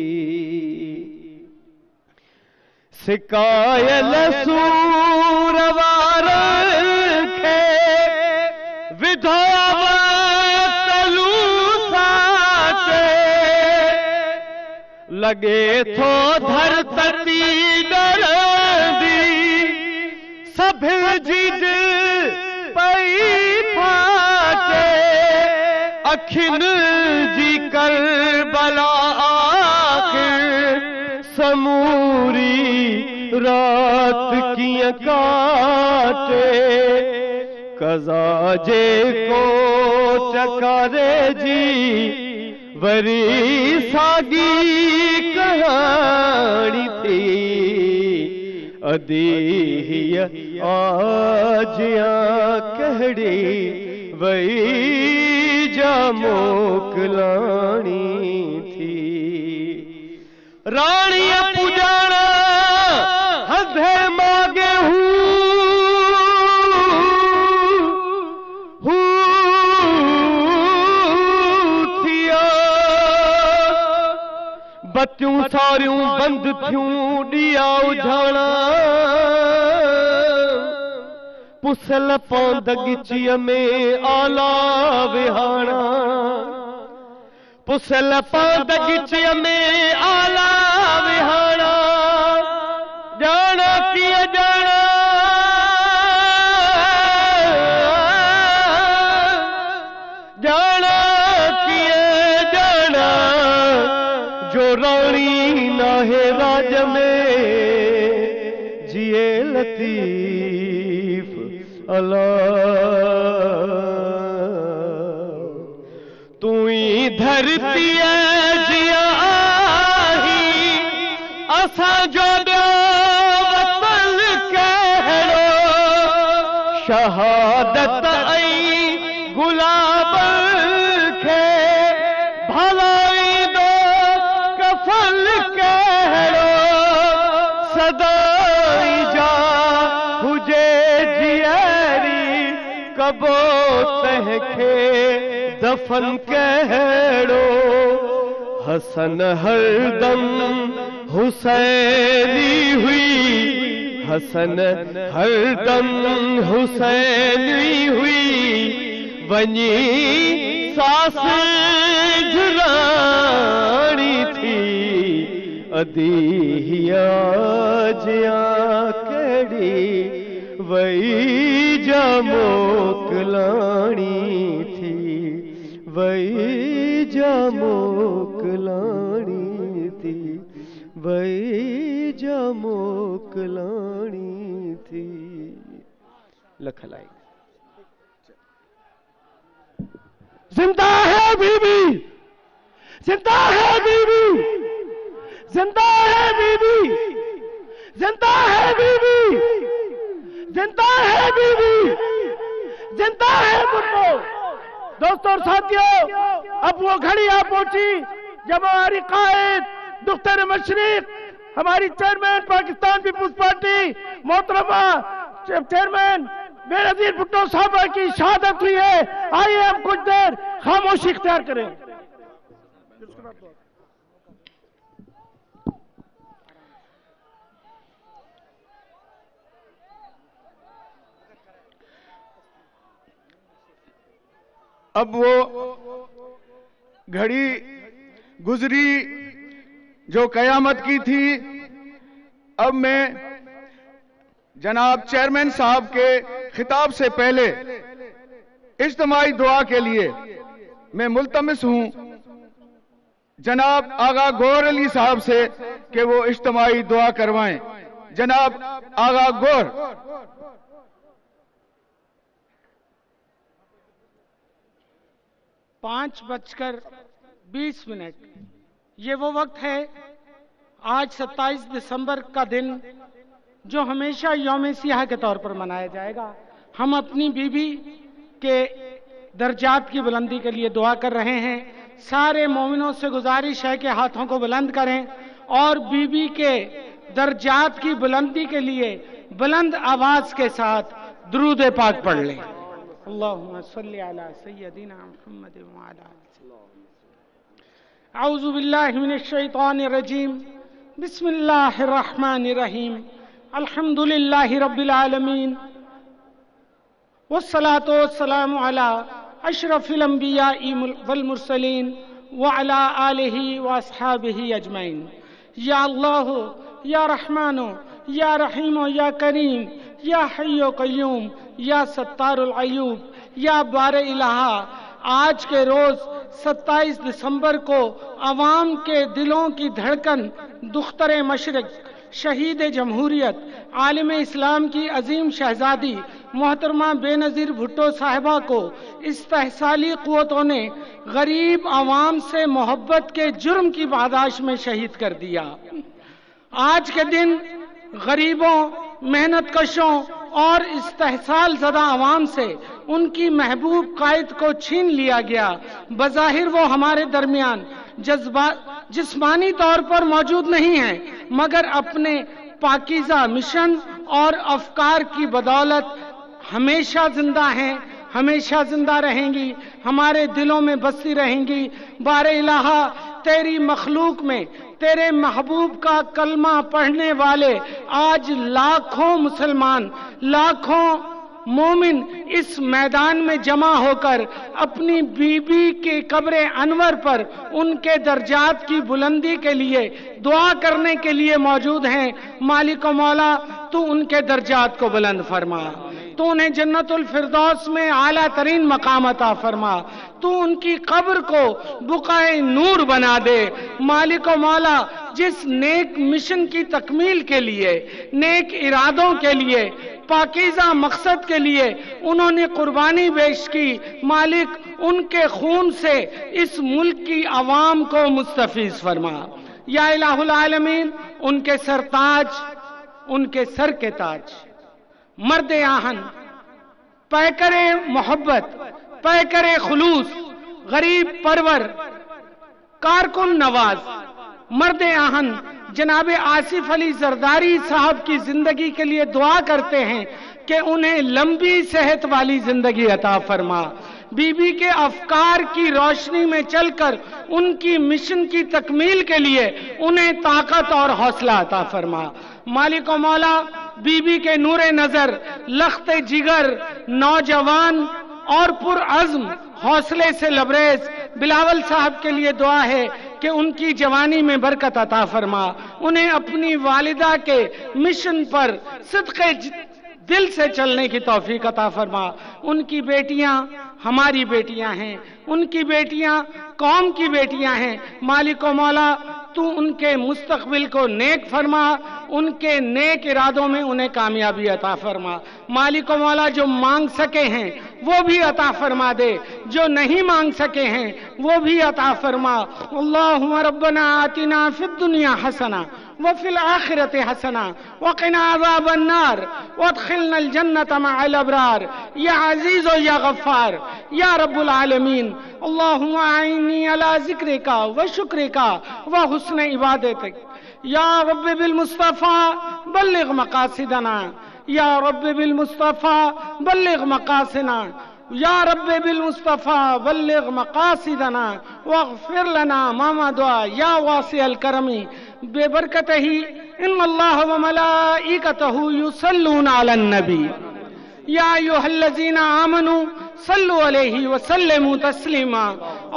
سکائل سوروار کے ودھاو لگے تھو دھرتی ڈر دی سب جی دل پئی پھاٹے اکھن جی کربلا آخر سموری رات کیاں کاٹے قضا جے کو چکارے جی وری ساگی کہانی تھی ادیہیا آجیاں کہڑی وئی جا موکلانی تھی رانی پجانا ہدھر ماگے بتیوں ساریوں بند تھیوں ڈیا اجھانا پسل پوند گچی میں آلا وہانا پسل پوند گچی میں آلا وہانا جانا کیا جانا جانا کیا جانا جو رانی ناہے راج میں جیے لطیف اللہ تو ہی دھرتی ہے جیا آہی اساں جو وطن کہڑو شہادت ای گلاب کے بھلائی دو کفل کہڑو صدائی جا ہجے جیری کبو تہکے دفن کہڑو حسن ہر دم حسینی ہوئی حسن ہر دم حسینی ہوئی ونی ساس جھلانی تھی ادیہیا جیاں کہڑی وئی جا موکلانی تھی وئی جا موکلانی تھی وئی جا موکلانی تھی لکھ لائی زندہ ہے بی بی زندہ ہے بی بی زندہ ہے بی بی زندہ ہے بی بی زندہ ہے بی بی زندہ ہے بھٹو دوستوں اور ساتھیوں اب وہ گھڑی آ پہنچی جب ہماری قائد دختر مشرق ہماری چیئرمین پاکستان پیپلز پارٹی محترمہ چیئرمین بے نظیر بھٹو صاحبہ کی شہادت ہوئی ہے. آئیے ہم کچھ دیر خاموشی اختیار کریں. اب وہ گھڑی گزری جو قیامت کی تھی. اب میں جناب چیئرمین صاحب کے خطاب سے پہلے اجتماعی دعا کے لیے میں ملتمس ہوں جناب آغا گور علی صاحب سے کہ وہ اجتماعی دعا کروائیں. جناب آغا گور. 5:20 یہ وہ وقت ہے آج 27 دسمبر کا دن جو ہمیشہ یوم سیاہ کے طور پر منایا جائے گا. ہم اپنی بیوی کے درجات کی بلندی کے لیے دعا کر رہے ہیں. سارے مومنوں سے گزارش ہے کہ ہاتھوں کو بلند کریں اور بیوی کے درجات کی بلندی کے لیے बुलंद आवाज के साथ दुरूद पाक पढ़ लें। अल्लाहुम्मा सल्ली अला सय्यदिना मुहम्मद व अला औज़ु बिल्लाहि मिनश शैतानिर रजीम बिस्मिल्लाहिर रहमानिर रहीम अल्हम्दुलिल्लाहि रब्बिल आलमीन वस्सलातु वस्सलामु अला अशरफिल अंबिया'i वल मुरसलीन व अला आलिहि व अस्हाबिहि अजमईन। या अल्लाह या रहमानो या रहीमो या करीम या हय्यो कय्यूम या सत्तारुल अयूब या बारे इलाहा, आज के रोज 27 दिसंबर को अवाम के दिलों की धड़कन दुख्तर मशरिक शहीद जमहूरियत आलिम इस्लाम की अजीम शहजादी मोहतरमा बेनज़ीर भुट्टो साहिबा को इस्तेहसाली क़ुव्वतों ने गरीब आवाम से मोहब्बत के जुर्म की पादाश में शहीद कर दिया। आज के दिन गरीबों, मेहनत कशों और इस्तेहसाल ज़दा आवाम से उनकी महबूब कायद को छीन लिया गया। बज़ाहिर वो हमारे दरमियान जिस्मानी तौर पर मौजूद नहीं है, मगर अपने पाकीज़ा मिशन और अफकार की बदौलत हमेशा जिंदा हैं, हमेशा जिंदा रहेंगी, हमारे दिलों में बसती रहेंगी। बारे इलाहा, तेरी मखलूक में तेरे महबूब का कलमा पढ़ने वाले आज लाखों मुसलमान, लाखों मोमिन इस मैदान में जमा होकर अपनी बीबी के कब्र अनवर पर उनके दर्जात की बुलंदी के लिए दुआ करने के लिए मौजूद हैं। मालिक व मौला, तू उनके दर्जात को बुलंद फरमा, तू उन्हें जन्नतुल फिरदौस में आला तरीन मकाम अता फरमा, तू उनकी कब्र को बुकाए नूर बना दे। मालिक व मौला, जिस नेक मिशन की तकमील के लिए, नेक इरादों के लिए, पाकीज़ा मकसद के लिए उन्होंने कुर्बानी पेश की, मालिक उनके खून से इस मुल्क की आवाम को मुस्तफीज फरमा। या इलाहुल आलमीन, उनके सरताज, उनके सर के ताज, मर्द आहन, पैकरे मोहब्बत, पैकरे खुलूस, गरीब परवर, कारकुन नवाज, मर्द आहन जनाब आसिफ अली जरदारी साहब की जिंदगी के लिए दुआ करते हैं कि उन्हें लंबी सेहत वाली जिंदगी अता फरमा। बीबी के अफकार की रोशनी में चलकर उनकी मिशन की तकमील के लिए उन्हें ताकत और हौसला अता फरमा। मालिक व मौला, बीबी के नूरे नजर, लख्ते जिगर, नौजवान और पुरअज़्म, हौसले से लबरेज बिलावल साहब के लिए दुआ है कि उनकी जवानी में बरकत अता फरमा, उन्हें अपनी वालिदा के मिशन पर सिद्क़े दिल से चलने की तौफीक अता फरमा। उनकी बेटियां हमारी बेटियां हैं, उनकी बेटियां कौम की बेटियां हैं। मालिक व मौला, तू उनके मुस्तकबिल को नेक फरमा, उनके नेक इरादों में उन्हें कामयाबी अता फरमा। मालिक व मौला, जो मांग सके हैं वो भी अता फरमा दे, जो नहीं मांग सके हैं वो भी अता फरमा। अल्लाहुम्मा रब्बना आतिना फिद दुनिया हसना व फिल आखिरति हसना व क़िना अज़ाबन नार वअदखिलनल जन्नत मअल अबरार या अज़ीज़ व या गफ़्फ़ार या रब्बुल आलमीन। अल्लाहुम्मा आइन्नी अला ज़िक्रिका व शुक्रिका व हुस्न इबादतिक। या रब्बि बिल मुस्तफ़ा बल्लिग़ मक़ासिदना, या रब्बि बिल मुस्तफ़ा बल्लिग़ मक़ासिदना, या रब्बि बिल मुस्तफ़ा बल्लिग़ मक़ासिदना वग़फ़िर लना मा मदा या वासिअल करमी बेबरकतिही इन्नल्लाह व मलाइकतहु युसल्लूना अलन नबी या अय्युहल्लज़ीना आमनू सल्लु अलैहि व सल्लिमू तस्लीमा।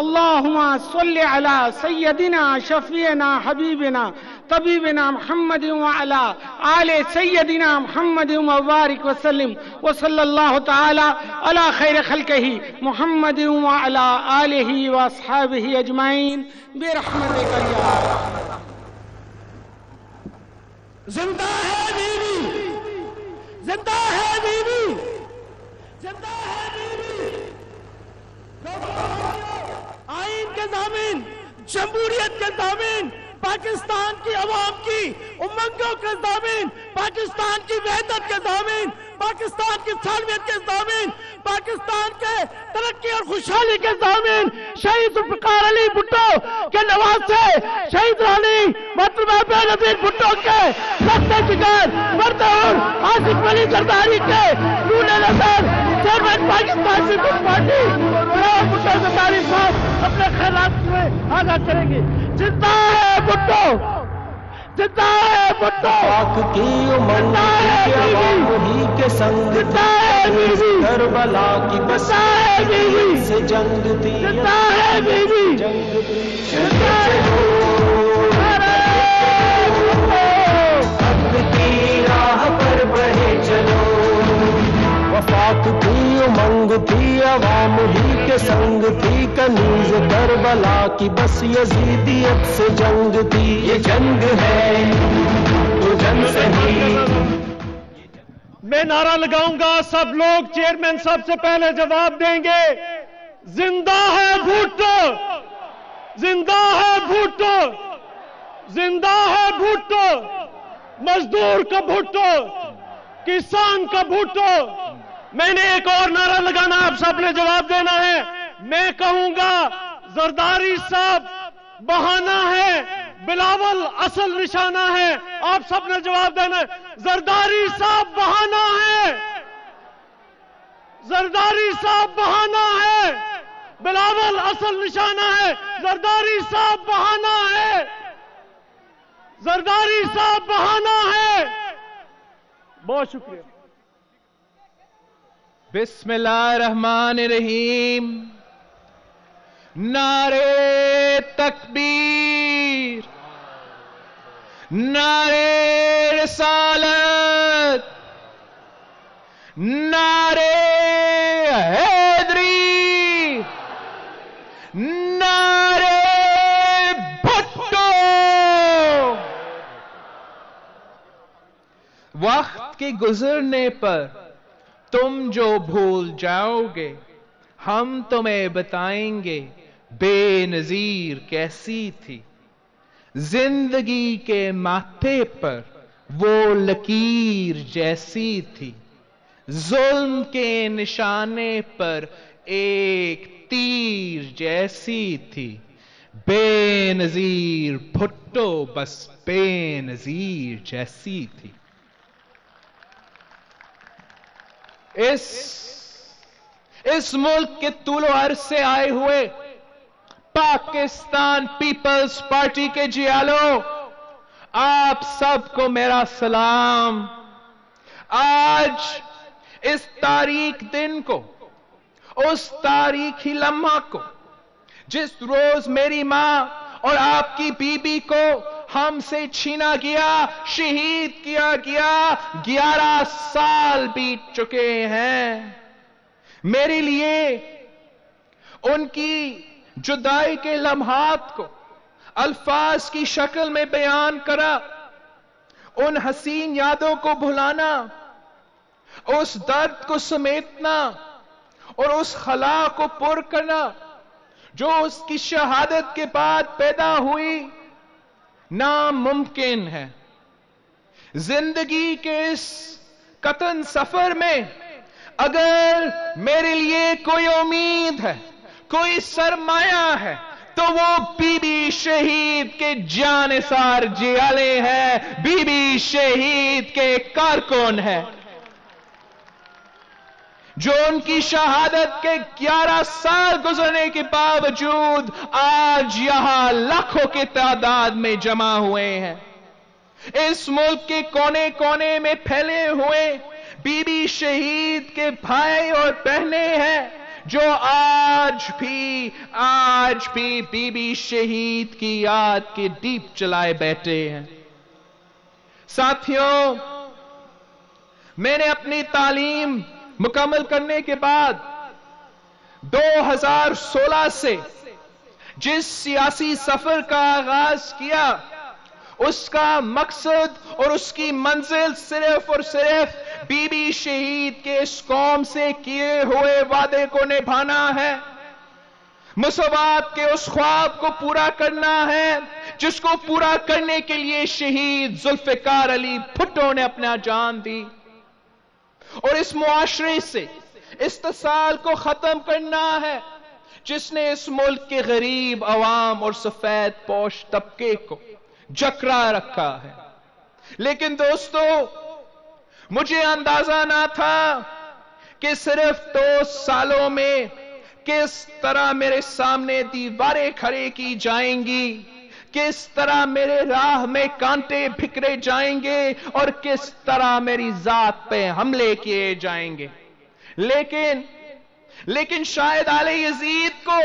अल्लाहुम्मा सल्लि अला सय्यदिना शफ़ीना हबीबिना तबीबिना मुहम्मद व अला आले सय्यदिना मुहम्मद व बारिक व सल्लिम व सल्लल्लाहु तआला अला खैर खल्क़िही मुहम्मद व अला आलिही व अस्हाबिही अजमाइन बिरहमतिका या। जिंदा है बीवी, जिंदा है बीवी, जिंदा है बीवी। आइन के ज़ामीन, जमहूरियत के ज़ामीन, पाकिस्तान की अवाम की उमंगों के ज़ामीन, पाकिस्तान की वहदत के ज़ामीन, पाकिस्तान की सालमियत के ज़ामीन, पाकिस्तान के तरक्की और खुशहाली के ज़ामीन शहीद ज़ुल्फ़िकार अली भुट्टो के नवासे शहीद रानी मोहतरमा بینظیر بھٹو کے سخت شکار مرتہور آصف علی زرداری کے نور نظر چیئرمین پاکستان پیپلز پارٹی بلاول بھٹو زرداری صاحب اپنے خیرات میں آغاز کریں گے. زندہ ہے بھٹو، زندہ ہے بھٹو، پاک کی امنگ کی عوام ہی کے سنگ تھی، کربلا کی بستی سے جنگ تھی، جنگ حق کی راہ پر بڑھے چلو. وفاق کی امنگ تھی عوام ہی کے سنگ تھی، کنیز کربلا کی بس یزیدیت سے جنگ تھی. یہ جنگ ہے تو جنگ سہی. میں نعرہ لگاؤں گا، سب لوگ چیئرمین صاحب سے پہلے جواب دیں گے. زندہ ہے بھٹو، زندہ ہے بھٹو، زندہ ہے بھٹو، مزدور کا بھٹو، کسان کا بھٹو. میں نے ایک اور نعرہ لگانا، آپ سب نے جواب دینا ہے. میں کہوں گا زرداری صاحب بہانہ ہے، بلاول اصل نشانہ ہے. آپ سب نے جواب دینا ہے. زرداری صاحب بہانہ ہے، زرداری صاحب بہانہ ہے، بلاول اصل نشانہ ہے. زرداری صاحب بہانہ ہے، زرداری صاحب بہانہ ہے. بہت شکریہ. بسم اللہ الرحمن الرحیم. نعرے تکبیر، نعرے رسالت، نعرے حیدری، نعرے بھٹو. وقت کے گزرنے پر تم جو بھول جاؤ گے، ہم تمہیں بتائیں گے بے نظیر کیسی تھی. زندگی کے ماتھے پر وہ لکیر جیسی تھی، ظلم کے نشانے پر ایک تیر جیسی تھی. بے نظیر بھٹو بس بے نظیر جیسی تھی. اس ملک کے طول و عرض سے آئے ہوئے پاکستان پیپلز پارٹی کے جیالو، آپ سب کو میرا سلام. آج اس تاریخ دن کو، اس تاریخی لمحہ کو جس روز میری ماں اور آپ کی بیوی کو ہم سے چھینا گیا، شہید کیا گیا، 11 سال بیت چکے ہیں. میرے لیے ان کی جدائی کے لمحات کو الفاظ کی شکل میں بیان کرا، ان حسین یادوں کو بھلانا، اس درد کو سمیٹنا اور اس خلا کو پر کرنا جو اس کی شہادت کے بعد پیدا ہوئی، ناممکن ہے. زندگی کے اس قطن سفر میں اگر میرے لیے کوئی امید ہے، کوئی سرمایہ ہے، تو وہ بی بی شہید کے جانثار جیالے ہیں، بی بی شہید کے کارکن ہیں، جو ان کی شہادت کے 11 سال گزرنے کے باوجود آج یہاں لاکھوں کی تعداد میں جمع ہوئے ہیں. اس ملک کے کونے کونے میں پھیلے ہوئے بی بی شہید کے بھائی اور بہنیں ہیں جو آج بھی بی بی شہید کی یاد کے دیپ جلائے بیٹھے ہیں. ساتھیوں، میں نے اپنی تعلیم مکمل کرنے کے بعد 2016 سے جس سیاسی سفر کا آغاز کیا، اس کا مقصد اور اس کی منزل صرف اور صرف بی بی شہید کے اس قوم سے کیے ہوئے وعدے کو نبھانا ہے، مساوات کے اس خواب کو پورا کرنا ہے جس کو پورا کرنے کے لیے شہید ذوالفقار علی بھٹو نے اپنا جان دی، اور اس معاشرے سے استحصال کو ختم کرنا ہے جس نے اس ملک کے غریب عوام اور سفید پوش طبقے کو जकरा रखा है। लेकिन दोस्तों, मुझे अंदाजा ना था कि सिर्फ 2 सालों में किस तरह मेरे सामने दीवारें खड़ी की जाएंगी, किस तरह मेरे राह में कांटे बिखरे जाएंगे और किस तरह मेरी जात पे हमले किए जाएंगे। लेकिन शायद आले यजीद को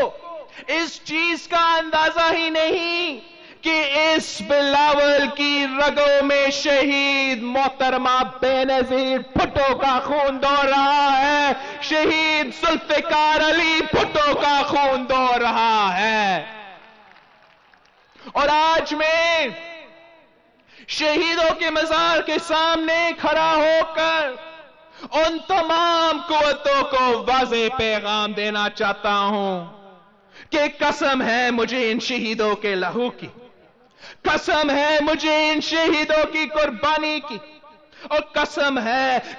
इस चीज का अंदाजा ही नहीं कि इस बिलावल की रगों में शहीद मोहतरमा बेनजीर भुट्टो का खून दौड़ रहा है, शहीद जुल्फिकार अली भुट्टो का खून दौड़ रहा है। और आज मैं शहीदों के मजार के सामने खड़ा होकर उन तमाम कुव्वतों को वाज़ेह पैगाम देना चाहता हूं कि कसम है मुझे इन शहीदों के लहू की, कसम है मुझे इन शहीदों की कुर्बानी की, और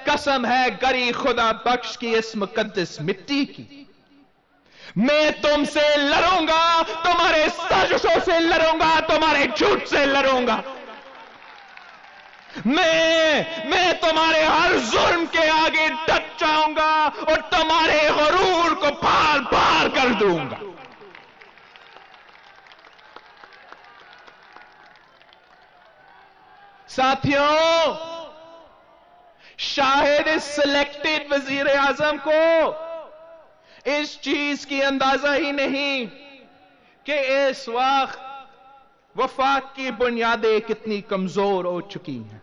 कसम है गरी खुदा बख्श की इस मुकद्दस मिट्टी की। मैं तुमसे लड़ूंगा, तुम्हारे साजिशों से लड़ूंगा, तुम्हारे झूठ से लड़ूंगा। मैं तुम्हारे हर जुर्म के आगे डट जाऊंगा और तुम्हारे गुरूर को पार पार कर दूंगा। साथियों, शायद इस सिलेक्टेड वजीर आजम को इस चीज की अंदाजा ही नहीं कि इस वक्त वफाक की बुनियादें कितनी कमजोर हो चुकी हैं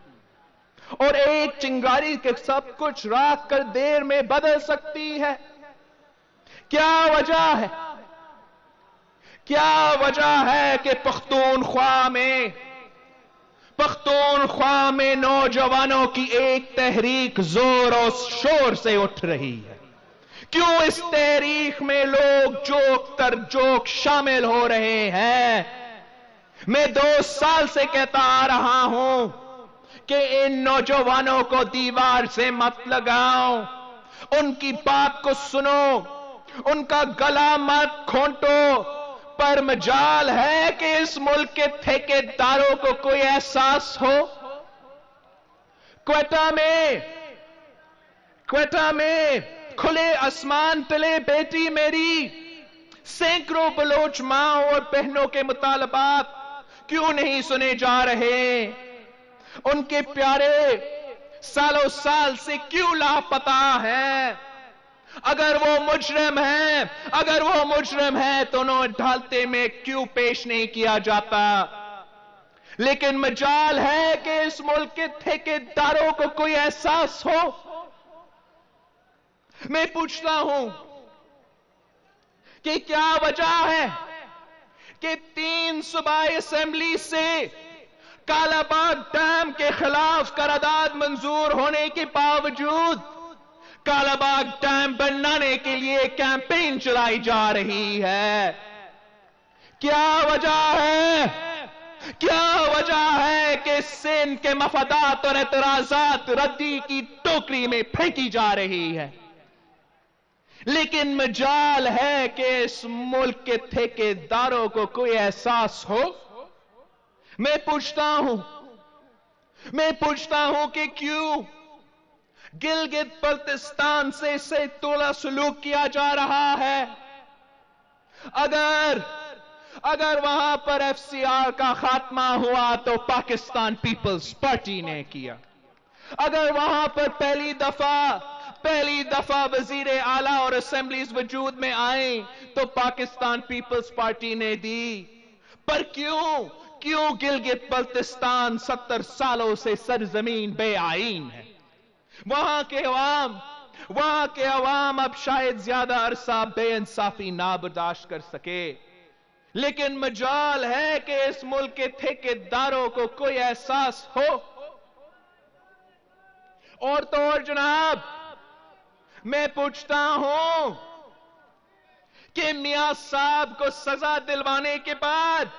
और एक चिंगारी के सब कुछ रात कर देर में बदल सकती है। क्या वजह है कि पख्तूनख्वा में नौजवानों की एक तहरीक जोर और शोर से उठ रही है? क्यों इस तहरीक में लोग जोक तर जोक शामिल हो रहे हैं? मैं 2 साल से कहता आ रहा हूं कि इन नौजवानों को दीवार से मत लगाओ, उनकी बात को सुनो, उनका गला मत खोंटो, पर मजाल है कि इस मुल्क के ठेकेदारों को कोई एहसास हो। क्वेटा में खुले आसमान तले बेटी मेरी सैकड़ों बलोच मां और बहनों के मुतालबात क्यों नहीं सुने जा रहे? उनके प्यारे सालों साल से क्यों लापता है? अगर वो मुजरिम है तो उन्हें अदालते में क्यों पेश नहीं किया जाता? लेकिन मजाल है कि इस मुल्क के ठेकेदारों को कोई एहसास हो। मैं पूछता हूं कि क्या वजह है कि 3 सूबाई असेंबली से कालाबाग डैम के खिलाफ करारदाद मंजूर होने के बावजूद कालाबाग डैम बनाने के लिए कैंपेन चलाई जा रही है? क्या वजह है कि सिंध के मफादात और एतराजात रद्दी की टोकरी में फेंकी जा रही है? लेकिन मजाल है कि इस मुल्क के ठेकेदारों को कोई एहसास हो। मैं पूछता हूं कि क्यों गिलगित बल्तिस्तान से तोला सलूक किया जा रहा है? अगर वहां पर एफसीआर का खात्मा हुआ तो पाकिस्तान पीपल्स पार्टी ने किया। अगर वहां पर पहली दफा वजीर आला और असेंबलीज वजूद में आए तो पाकिस्तान पीपल्स पार्टी ने दी। पर क्यों गिलगित बल्तिस्तान 70 सालों से सरजमीन बेआईन है? वहां के अवाम अब शायद ज्यादा अरसा बेइंसाफी ना बर्दाश्त कर सके। लेकिन मजाल है कि इस मुल्क के ठेकेदारों को कोई एहसास हो। और तो और जनाब, मैं पूछता हूं कि मियां साहब को सजा दिलवाने के बाद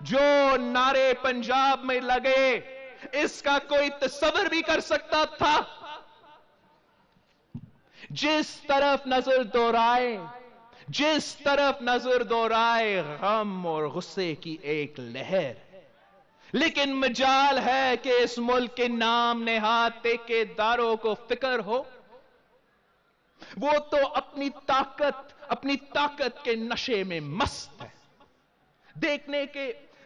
जो नारे पंजाब में लगे, इसका कोई तस्वर भी कर सकता था? जिस तरफ नजर दौड़ाए गम और गुस्से की एक लहर, لیکن مجال ہے کہ اس ملک کے نام نہاد ٹھیکیداروں کو فکر ہو. وہ تو اپنی طاقت کے نشے میں مست ہے.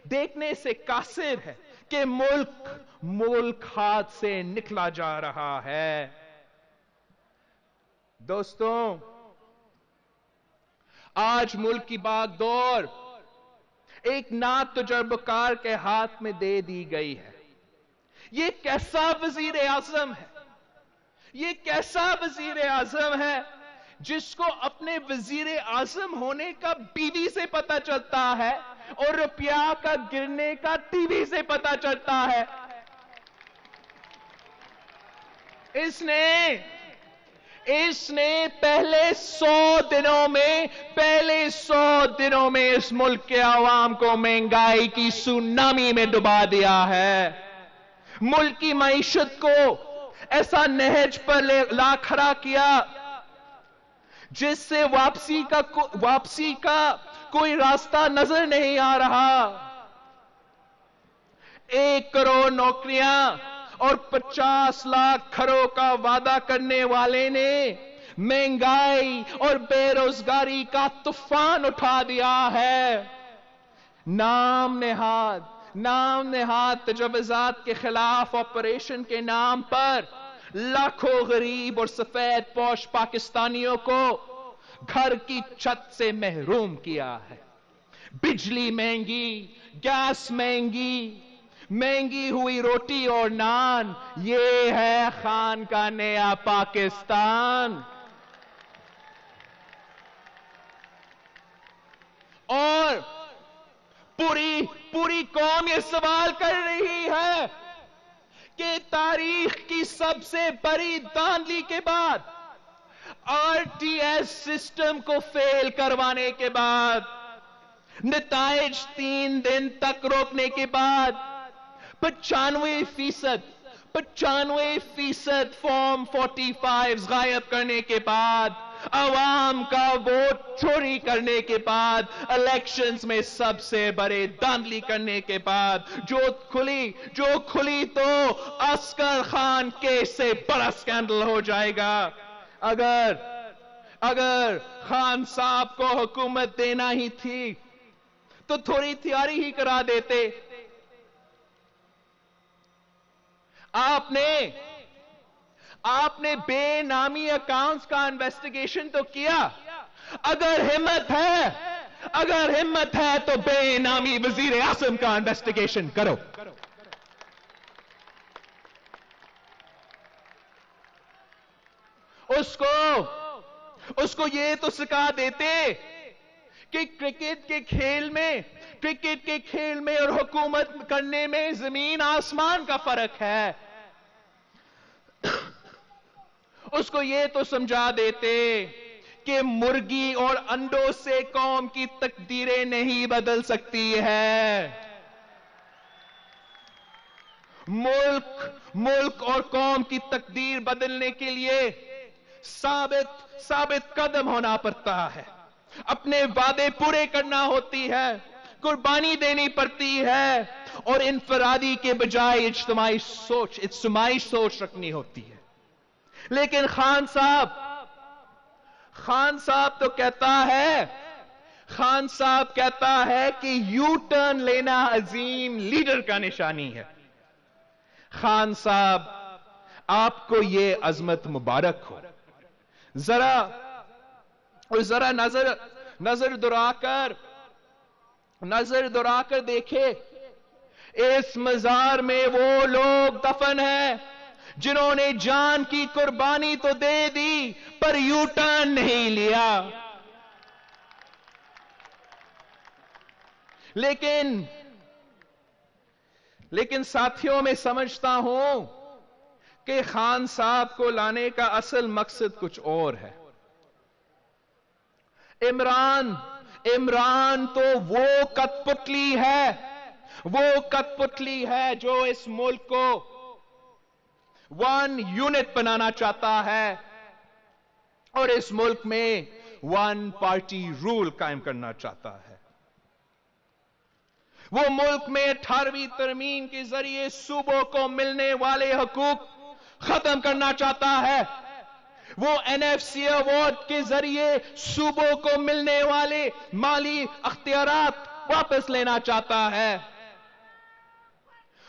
دیکھنے سے قاصر ہے کہ ملک ہاتھ سے نکلا جا رہا ہے. دوستوں، آج ملک کی باغ دور ایک ناتجربہ کار کے ہاتھ میں دے دی گئی ہے. یہ کیسا وزیر اعظم ہے؟ یہ کیسا وزیر اعظم ہے جس کو اپنے وزیر اعظم ہونے کا بیوی سے پتا چلتا ہے اور روپیہ کا گرنے کا ٹی وی سے پتا چلتا ہے. اس نے پہلے 100 دنوں میں اس ملک کے عوام کو مہنگائی کی سونامی میں ڈبا دیا ہے. ملک کی معیشت کو ایسا نہج پر لا کھڑا کیا جس سے واپسی کا کوئی راستہ نظر نہیں آ رہا. 1 کروڑ نوکریاں اور 50 لاکھ گھروں کا وعدہ کرنے والے نے مہنگائی اور بے روزگاری کا طوفان اٹھا دیا ہے. نام نہاد تجاوزات کے خلاف آپریشن کے نام پر لاکھوں غریب اور سفید پوش پاکستانیوں کو گھر کی چھت سے محروم کیا ہے. بجلی مہنگی، گیس مہنگی ہوئی روٹی اور نان، یہ ہے خان کا نیا پاکستان. اور پوری قوم یہ سوال کر رہی ہے کہ تاریخ کی سب سے بڑی دھاندلی کے بعد، آر ٹی ایس سسٹم کو فیل کروانے کے بعد، نتائج 3 دن تک روکنے کے بعد، 95% فارم 45 غائب کرنے کے بعد، عوام کا ووٹ چوری کرنے کے بعد، الیکشنز میں سب سے بڑے دھاندلی کرنے کے بعد جو کھلی تو عسکر خان کیس سے بڑا سکینڈل ہو جائے گا. اگر خان صاحب کو حکومت دینا ہی تھی تو تھوڑی تیاری ہی کرا دیتے. آپ نے بے نامی اکاؤنٹس کا انویسٹیگیشن تو کیا. اگر ہمت ہے تو بے نامی وزیر اعظم کا انویسٹیگیشن کرو. اس کو یہ تو سکھا دیتے کہ کرکٹ کے کھیل میں اور حکومت کرنے میں زمین آسمان کا فرق ہے. اس کو یہ تو سمجھا دیتے کہ مرغی اور انڈوں سے قوم کی تقدیریں نہیں بدل سکتی ہے. ملک اور قوم کی تقدیر بدلنے کے لیے ثابت قدم ہونا پڑتا ہے. اپنے وعدے پورے کرنا ہوتی ہے، قربانی دینی پڑتی ہے، اور انفرادی کے بجائے اجتماعی سوچ رکھنی ہوتی ہے. لیکن خان صاحب تو کہتا ہے کہ یو ٹرن لینا عظیم لیڈر کا نشانی ہے. خان صاحب، آپ کو یہ عظمت مبارک ہو. ذرا نظر دورا کر دیکھے، اس مزار میں وہ لوگ دفن ہیں جنہوں نے جان کی قربانی تو دے دی پر یو ٹرن نہیں لیا. لیکن ساتھیوں میں سمجھتا ہوں کہ خان صاحب کو لانے کا اصل مقصد کچھ اور ہے. عمران تو وہ کٹ پتلی ہے جو اس ملک کو 1 یونٹ بنانا چاہتا ہے اور اس ملک میں 1 پارٹی رول قائم کرنا چاہتا ہے. वो मुल्क में 18वीं तरमीम के जरिए सूबों को मिलने वाले हकूक खत्म करना चाहता है। वो NFC अवार्ड के जरिए सूबों को मिलने वाले माली अख्तियारात वापस लेना चाहता है।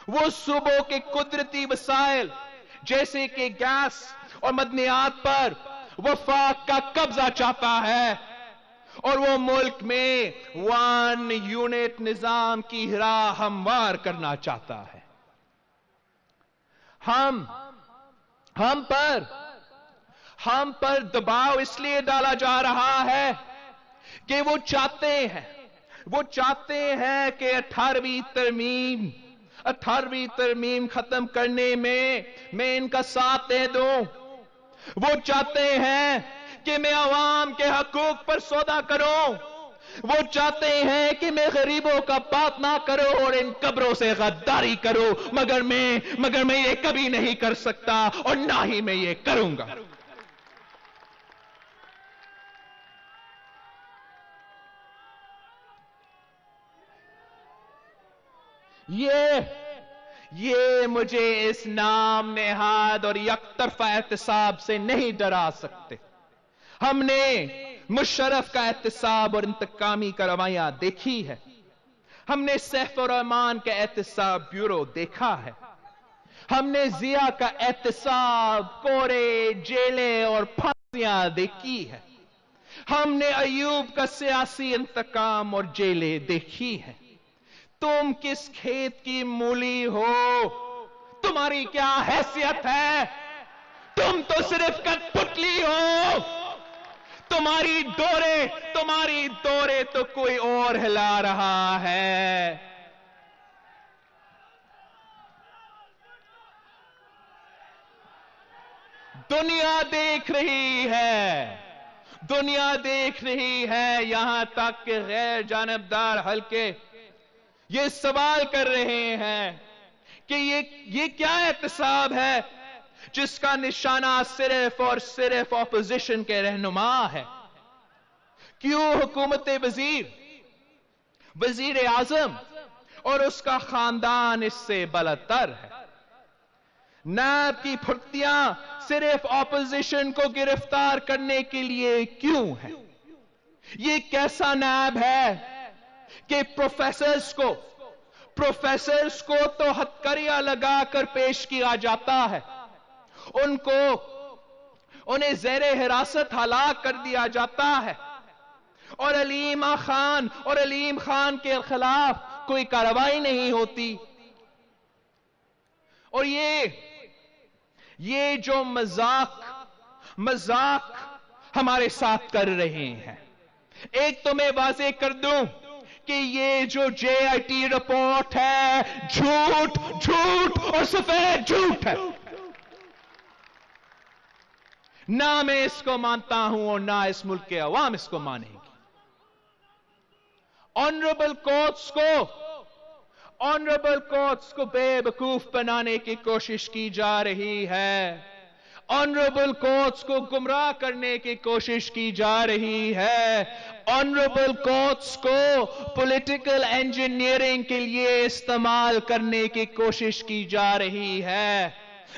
वो सूबों के कुदरती वसाइल जैसे कि गैस और मदनियात पर वफाक का कब्जा चाहता है, और वो मुल्क में 1 यूनिट निजाम की राह हमवार करना चाहता है। हम पर दबाव इसलिए डाला जा रहा है कि वो चाहते हैं कि 18वीं तरमीम खत्म करने में मैं इनका साथ दे दूं। वो चाहते हैं कि मैं अवाम के हकूक पर सौदा करूं। वो चाहते हैं कि मैं गरीबों का बात ना करूं और इन कब्रों से गद्दारी करूं, मगर मैं ये कभी नहीं कर सकता और ना ही मैं ये करूंगा। ये मुझे इस नाम नेहाद और यकतरफा एहतिसाब से नहीं डरा सकते। हमने मुशर्रफ का एहतिसाब और इंतकामी कार्रवाइयां देखी है। हमने सैफ और रहमान का एहतिसाब ब्यूरो देखा है। हमने जिया का एहतिसाब, कोरे, जेलें और फांसियां देखी है। हमने अयूब का सियासी इंतकाम और जेलें देखी है। तुम किस खेत की मूली हो? तुम्हारी क्या हैसियत है? तुम तो सिर्फ कठपुतली हो। तुम्हारी डोरे तो कोई और हिला रहा है। दुनिया देख रही है, यहां तक कि गैर जानबदार हल्के ये सवाल कर रहे हैं कि ये क्या एहतिसाब है जिसका निशाना सिर्फ और सिर्फ ऑपोजिशन के रहनुमा है। क्यों हुकूमत वजीर आजम और उसका खानदान इससे बलतर है? नैब की फुर्तियां सिर्फ ऑपोजिशन को गिरफ्तार करने के लिए क्यों है? ये कैसा नैब है कि प्रोफेसर्स को तो हथकड़ियां लगाकर पेश किया जाता है, उन्हें ज़ेरे हिरासत हलाक कर दिया जाता है, और अलीम खान के खिलाफ कोई कार्रवाई नहीं होती। और ये जो मजाक हमारे साथ कर रहे हैं, एक तो मैं वाज़ेह कर दूं कि ये जो JIT रिपोर्ट है झूठ और सफेद झूठ है। ना मैं इसको मानता हूं और ना इस मुल्क के अवाम इसको मानेंगे। ऑनरेबल कोर्ट्स को बेवकूफ बनाने की कोशिश की जा रही है। ऑनरेबल कोर्ट्स को गुमराह करने की कोशिश की जा रही है। ऑनरेबल कोर्ट्स को पॉलिटिकल इंजीनियरिंग के लिए इस्तेमाल करने की कोशिश की जा रही है।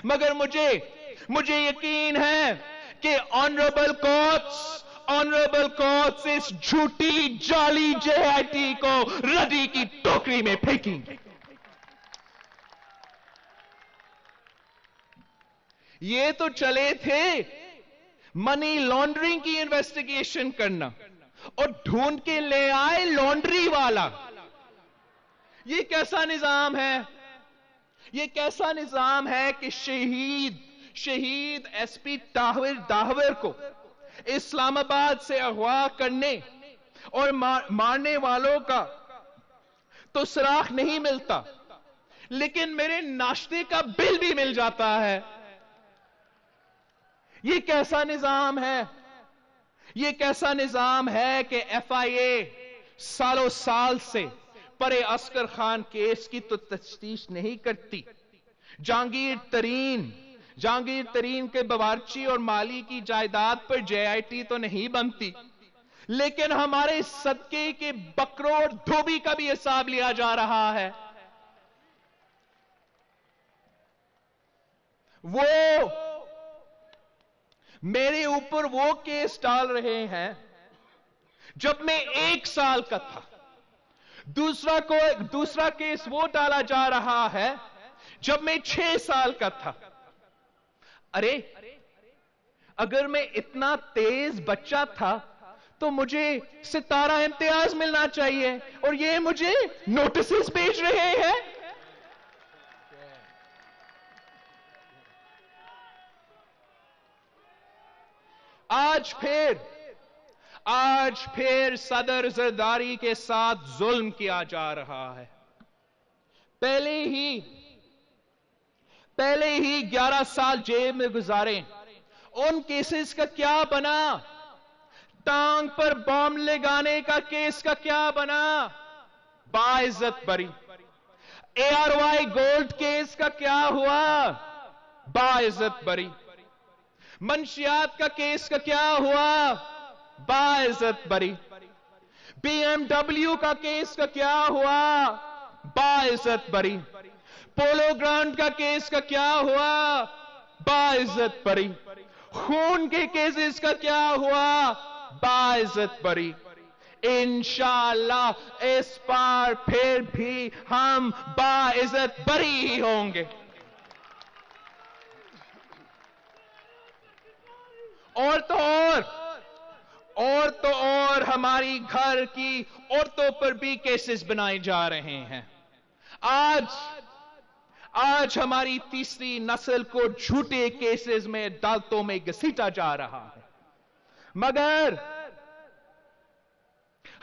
मगर मुझे यकीन है कि ऑनरेबल कोर्ट्स इस झूठी जाली JIT को रद्दी की टोकरी में फेंकेंगे। ये तो चले थे मनी लॉन्ड्रिंग की इन्वेस्टिगेशन करना और ढूंढ के ले आए लॉन्ड्री वाला। ये कैसा निजाम है? ये कैसा निजाम है कि शहीद SP दाहवर को इस्लामाबाद से अगवा करने और मारने वालों का तो सुराग नहीं मिलता, लेकिन मेरे नाश्ते का बिल भी मिल जाता है। ये कैसा निजाम है? ये कैसा निजाम है कि FIA सालों साल से परे अस्कर खान केस की तो तफ्तीश नहीं करती। जहांगीर तरीन के बवारची और माली की जायदाद पर JIT तो नहीं बनती। لیکن ہمارے صدقے کے بکروں اور دھوبی کا بھی حساب لیا جا رہا ہے. وہ میرے اوپر وہ کیس ڈال رہے ہیں جب میں 1 سال کا تھا. دوسرا کیس وہ ڈالا جا رہا ہے جب میں 6 سال کا تھا. ارے اگر میں اتنا تیز بچہ تھا تو مجھے ستارہ امتیاز ملنا چاہیے، اور یہ مجھے نوٹسز بھیج رہے ہیں. آج پھر صدر زرداری کے ساتھ ظلم کیا جا رہا ہے. پہلے ہی 11 سال جیل میں گزارے. ان کیسز کا کیا بنا؟ ٹانگ پر بم لگانے کا کیس کا کیا بنا؟ باعزت بری. ARY گولڈ کیس کا کیا ہوا؟ باعزت بری. منشیات کا کیس کا کیا ہوا؟ باعزت بری. BMW کا کیس کا کیا ہوا؟ باعزت بری. پولو گراؤنڈ کا کیس کا کیا ہوا؟ باعزت بری. خون کے کیسز کا کیا ہوا؟ باعزت بری. انشاءاللہ اس بار پھر بھی ہم باعزت بری ہی ہوں گے. اور تو اور ہماری گھر کی عورتوں پر بھی کیسز بنائے جا رہے ہیں. آج ہماری تیسری نسل کو جھوٹے کیسز میں عدالتوں میں گھسیٹا جا رہا ہے. مگر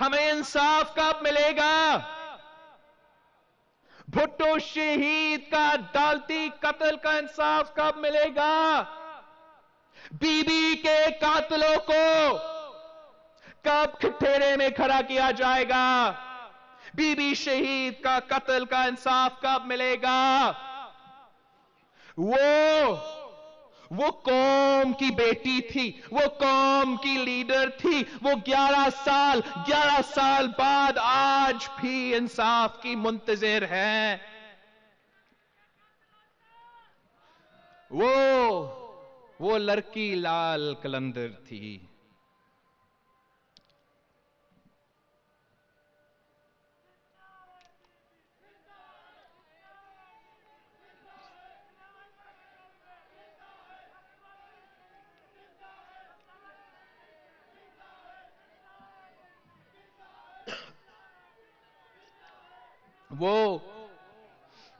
ہمیں انصاف کب ملے گا؟ بھٹو شہید کا عدالتی قتل کا انصاف کب ملے گا؟ بی بی کے قاتلوں کو کب کٹہرے میں کھڑا کیا جائے گا؟ بی بی شہید کا قتل کا انصاف کب ملے گا؟ وہ قوم کی بیٹی تھی، وہ قوم کی لیڈر تھی. وہ 11 سال بعد آج بھی انصاف کی منتظر ہیں. وہ لڑکی لال قلندر تھی.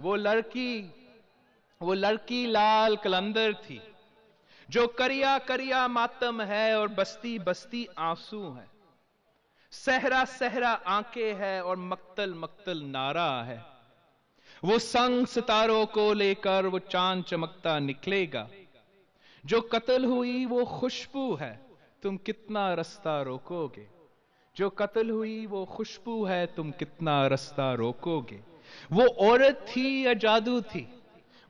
وہ لڑکی لال قلندر تھی جو کریا کریا ماتم ہے اور بستی بستی آنسو ہے. صحرا صحرا آنکھیں ہے اور مقتل مقتل نعرہ ہے. وہ سنگ ستاروں کو لے کر وہ چاند چمکتا نکلے گا. جو قتل ہوئی وہ خوشبو ہے، تم کتنا رستہ روکو گے؟ جو قتل ہوئی وہ خوشبو ہے، تم کتنا رستہ روکو گے؟ وہ عورت تھی یا جادو تھی؟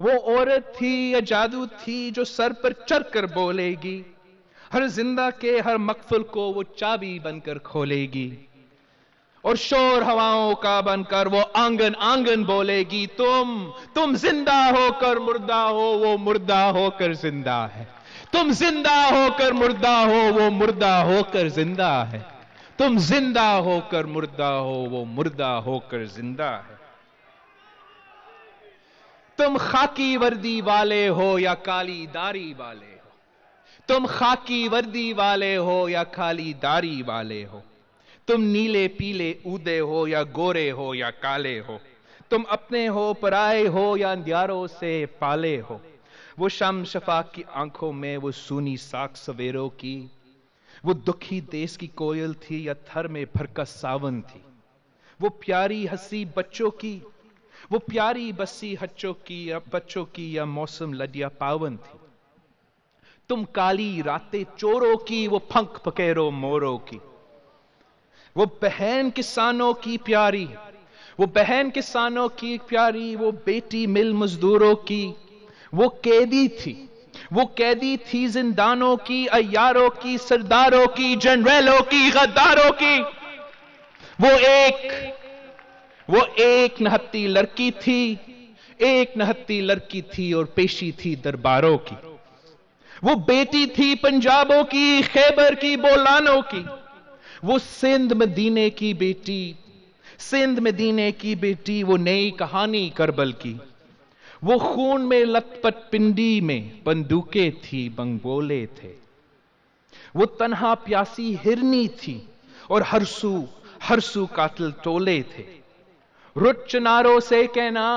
وہ عورت تھی یا جادو تھی جو سر پر چڑھ کر بولے گی؟ ہر زندہ کے ہر مقفل کو وہ چابی بن کر کھولے گی، اور شور ہواؤں کا بن کر وہ آنگن آنگن بولے گی. تم زندہ ہو کر مردہ ہو، وہ مردہ ہو کر زندہ ہے. تم زندہ ہو کر مردہ ہو، وہ مردہ ہو کر زندہ ہے. تم زندہ ہو کر مردہ ہو، وہ مردہ ہو کر زندہ ہے. تم خاکی وردی والے ہو یا کالی داری والے ہو. تم خاکی وردی والے ہو یا کالی داری والے ہو. تم نیلے پیلے اودے ہو یا گورے ہو یا کالے ہو. تم اپنے ہو پرائے ہو یا اندھیاروں سے پالے ہو. وہ شم شفاق کی آنکھوں میں وہ سونی ساکھ سویروں کی. وہ دکھی دیس کی کوئل تھی یا تھر میں بھرکا ساون تھی. وہ پیاری ہنسی بچوں کی، وہ پیاری بسی ہچوں کی یا بچوں کی یا موسم لڈیا پاون تھی. تم کالی راتیں چوروں کی، وہ پھنک پکیرو موروں کی. وہ بہن کسانوں کی پیاری، وہ بہن کسانوں کی پیاری. وہ بیٹی مل مزدوروں کی. وہ قیدی تھی، وہ قیدی تھی زندانوں کی، عیاروں کی، سرداروں کی، جنرلوں کی، غداروں کی. وہ ایک نہتی لڑکی تھی، ایک نہتی لڑکی تھی اور پیشی تھی درباروں کی. وہ بیٹی تھی پنجابوں کی، خیبر کی، بولانوں کی. وہ سندھ مدینے کی بیٹی، سندھ مدینے کی بیٹی، وہ نئی کہانی کربل کی. وہ خون میں لت پت پنڈی میں بندوقیں تھی، بنگولے تھے. وہ تنہا پیاسی ہرنی تھی اور ہر سو قاتل ٹولے تھے. رت چناروں سے کہنا،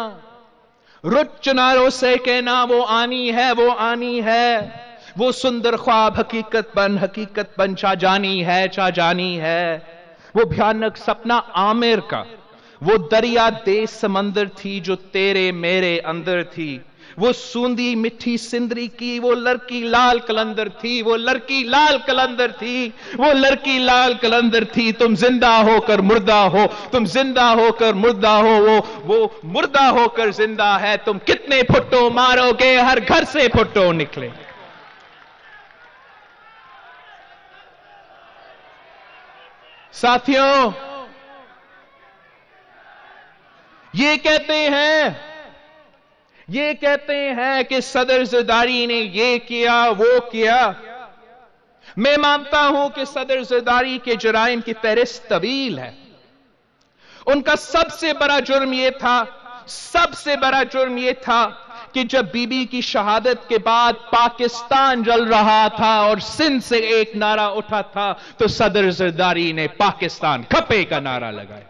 رت چناروں سے کہنا وہ آنی ہے، وہ آنی ہے. وہ سندر خواب حقیقت بن چا جانی ہے. وہ بھیانک سپنا عامر کا، وہ دریا دے سمندر تھی جو تیرے میرے اندر تھی. وہ سوندی مٹھی سندری کی وہ لڑکی لال کلندر تھی، وہ لڑکی لال کلندر تھی، وہ لڑکی لال کلندر تھی. تم زندہ ہو کر مردہ ہو، تم زندہ ہو کر مردہ ہو، وہ مردہ ہو کر زندہ ہے. تم کتنے پھٹو مارو گے، ہر گھر سے پھٹو نکلے. ساتھیوں، یہ کہتے ہیں کہ صدر زرداری نے یہ کیا وہ کیا. میں مانتا ہوں کہ صدر زرداری کے جرائم کی فہرست طویل ہے. ان کا سب سے بڑا جرم یہ تھا کہ جب بی بی کی شہادت کے بعد پاکستان جل رہا تھا اور سندھ سے ایک نعرہ اٹھا تھا تو صدر زرداری نے پاکستان کھپے کا نعرہ لگایا.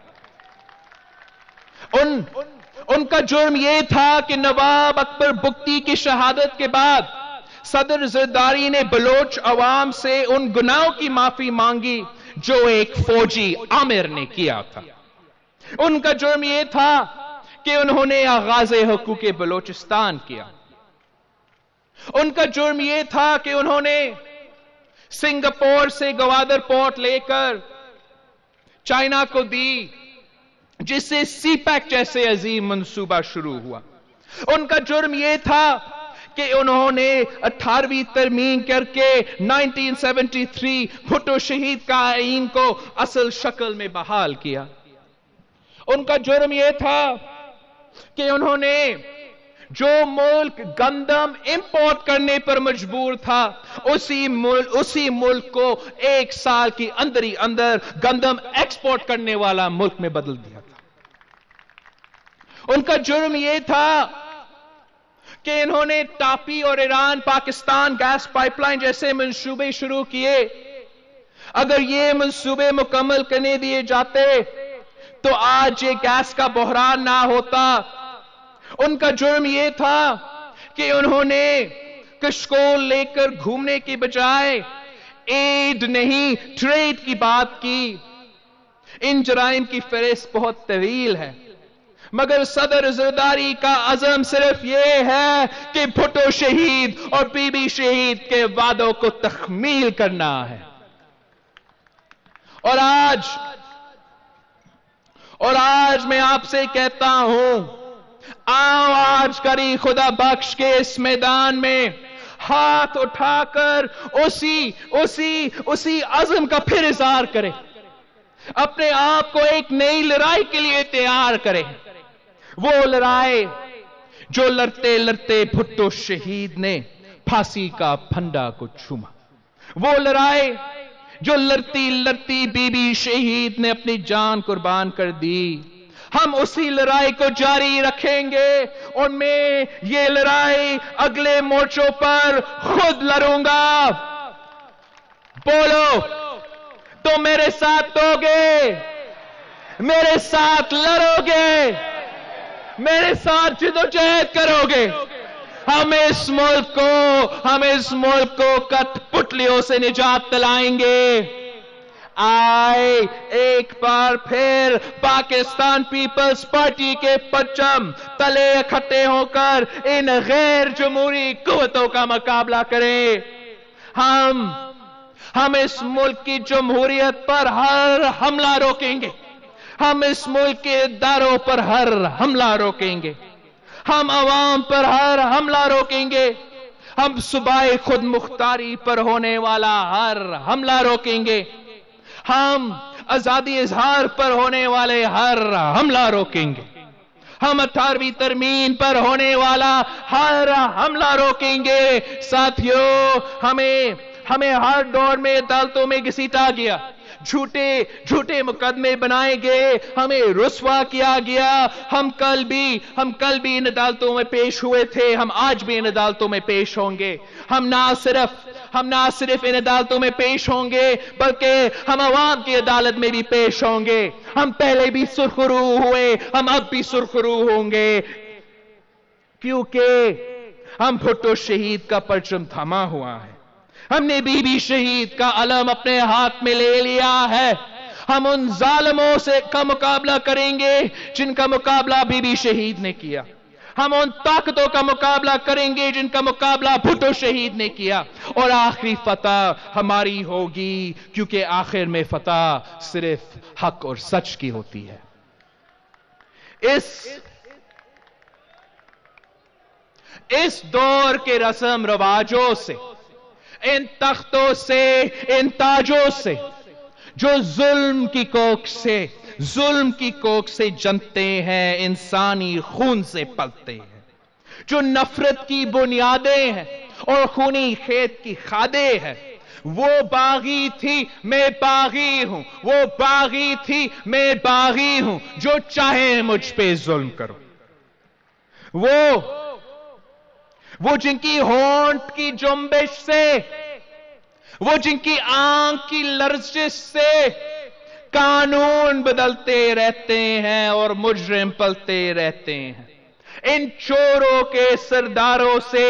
ان کا جرم یہ تھا کہ نواب اکبر بگٹی کی شہادت کے بعد صدر زرداری نے بلوچ عوام سے ان گناہوں کی معافی مانگی جو ایک فوجی عامر نے کیا تھا. ان کا جرم یہ تھا کہ انہوں نے آغاز حقوق بلوچستان کیا. ان کا جرم یہ تھا کہ انہوں نے سنگاپور سے گوادر پورٹ لے کر چائنا کو دی، جس سے سی پیک جیسے عظیم منصوبہ شروع ہوا. ان کا جرم یہ تھا کہ انہوں نے 18ویں ترمیم کر کے 1973 بھٹو شہید کا آئین کو اصل شکل میں بحال کیا. ان کا جرم یہ تھا کہ انہوں نے جو ملک گندم امپورٹ کرنے پر مجبور تھا اسی ملک کو ایک سال کی اندر ہی اندر گندم ایکسپورٹ کرنے والا ملک میں بدل دیا تھا. ان کا جرم یہ تھا کہ انہوں نے ٹاپی اور Iran Pakistan gas pipeline منصوبے شروع کیے. اگر یہ منصوبے مکمل کرنے دیے جاتے تو آج یہ گیس کا بحران نہ ہوتا. ان کا جرم یہ تھا کہ انہوں نے کشکول لے کر گھومنے کی بجائے ایڈ نہیں ٹریڈ کی بات کی. ان جرائم کی فہرست بہت طویل ہے، مگر صدر زرداری کا عزم صرف یہ ہے کہ بھٹو شہید اور بی بی شہید کے وعدوں کو تکمیل کرنا ہے. اور آج میں آپ سے کہتا ہوں، آؤ آج کری خدا بخش کے اس میدان میں ہاتھ اٹھا کر اسی عزم کا پھر اظہار کریں. اپنے آپ کو ایک نئی لڑائی کے لیے تیار کریں. وہ لڑائی جو لڑتے لڑتے بھٹو شہید نے پھانسی کا پھندا کو چوما. وہ لڑائی جو لڑتی لڑتی بی بی شہید نے اپنی جان قربان کر دی. ہم اسی لڑائی کو جاری رکھیں گے اور میں یہ لڑائی اگلے مورچوں پر خود لڑوں گا. بولو تو میرے ساتھ دو گے، میرے ساتھ لڑو گے، میرے ساتھ جدوجہد کرو گے. ہم اس ملک کو کٹ پٹلیوں سے نجات دلائیں گے. آئے ایک بار پھر پاکستان پیپلز پارٹی کے پرچم تلے اکٹھے ہو کر ان غیر جمہوری قوتوں کا مقابلہ کریں. ہم اس ملک کی جمہوریت پر ہر حملہ روکیں گے. ہم اس ملک کے اداروں پر ہر حملہ روکیں گے. ہم عوام پر ہر حملہ روکیں گے. हम सुबह खुद मुख्तारी पर होने वाला हर हमला रोकेंगे। हम आजादी इजहार पर होने वाले हर हमला रोकेंगे। हम 18वीं तरमीम पर होने वाला हर हमला रोकेंगे। साथियों, हमें हर दौर में अदालतों में घसीटा गया, झूठे मुकदमे बनाए गए, हमें रुस्वा किया गया। हम कल भी इन अदालतों में पेश हुए थे, हम आज भी इन अदालतों में पेश होंगे। हम ना सिर्फ इन अदालतों में पेश होंगे, बल्कि हम अवाम की अदालत में भी पेश होंगे। हम पहले भी सुरखरू हुए, हम अब भी सुरखरू होंगे, क्योंकि हम भुट्टो शहीद का परचम थमा हुआ है। हमने बीबी शहीद का अलम अपने हाथ में ले लिया है। हम उन जालिमों से का मुकाबला करेंगे जिनका मुकाबला बीबी शहीद ने किया। हम उन ताकतों का मुकाबला करेंगे जिनका मुकाबला भुट्टो शहीद ने किया। और आखिरी फतह हमारी होगी, क्योंकि आखिर में फतह सिर्फ हक और सच की होती है। इस दौर के रस्म रवाजों से, इन तख्तों से, इन ताजों से जो जुल्म की कोख से जमते हैं, इंसानी खून से पलते हैं, जो नफरत की बुनियादें हैं और खूनी खेत की खादें हैं, वो बागी थी मैं बागी हूं, वो बागी थी मैं बागी हूं, जो चाहे मुझ पे जुल्म करो। वो जिनकी होंठ की जुम्बिश से, वो जिनकी आंख की लर्जिश से कानून बदलते रहते हैं और मुजरिम पलते रहते हैं। इन चोरों के सरदारों से,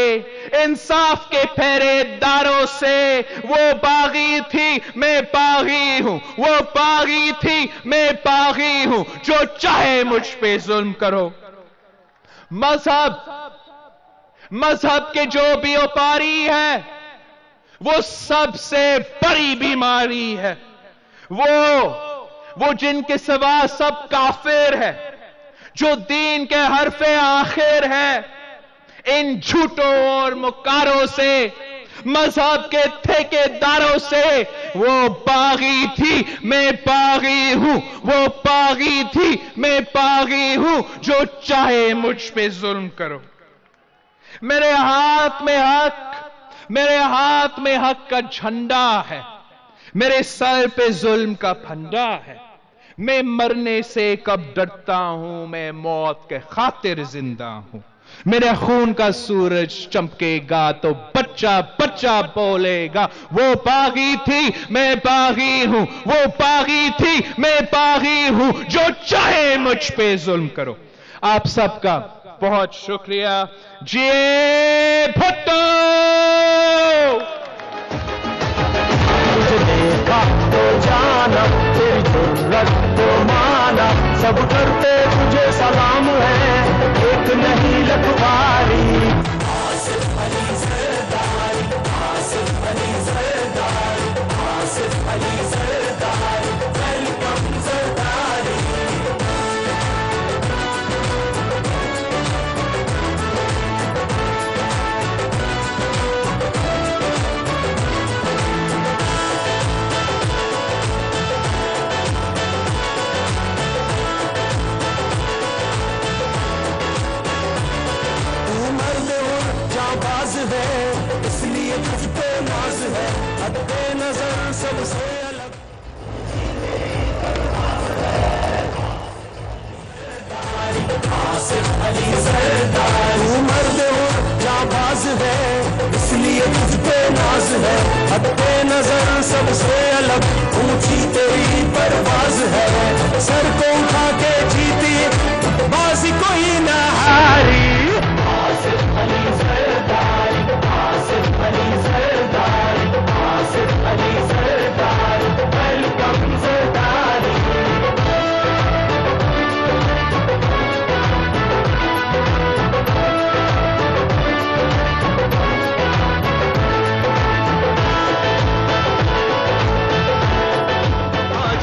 इंसाफ के पहरेदारों से, वो बागी थी मैं बागी हूं, वो बागी थी मैं बागी हूं, जो चाहे मुझ पे जुल्म करो। मजहब के जो भी व्यापारी है, वो सबसे बड़ी बीमारी है। वो जिनके सिवा सब काफिर है, जो दीन के हरफे आखिर है। इन झूठों और मुकारों से, मजहब के ठेकेदारों से, वो बागी थी मैं बागी हूं, वो बागी थी मैं बागी हूं, जो चाहे मुझ पे जुल्म करो। मेरे हाथ में हक का झंडा है, मेरे सर पे जुल्म का फंडा है। मैं मरने से कब डरता हूं, मैं मौत के खातिर जिंदा हूं। मेरे खून का सूरज चमकेगा तो बच्चा बच्चा बोलेगा, वो बागी थी मैं बागी हूं, वो बागी थी मैं बागी हूं, जो चाहे मुझ पे जुल्म करो। आप सबका बहुत शुक्रिया। जिए भुट्टो। तुझे देखा तो जाना, तेरी जुर्रत तो माना, सब करते तुझे सलाम है, एक नहीं लखवारी। आसिफ अली सरदार, आसिफ अली सरदार, आसिफ अली सरदार, वेलकम सरदारी। इसलिए तुझ पे नाज है, हद नजर सबसे अलग। आसिफ अली सरदार, तू मर्द हो जाबाज है, इसलिए तुझ पे नाज है, हद नजर सबसे अलग। ऊंची तेरी परवाज है, सर को उठा के जीती बाजी कोई न हारी। आसिफ अली सरदार, आसिफ अली सरदार, आसिफ अली सरदार, वेलकम सरदारी। आज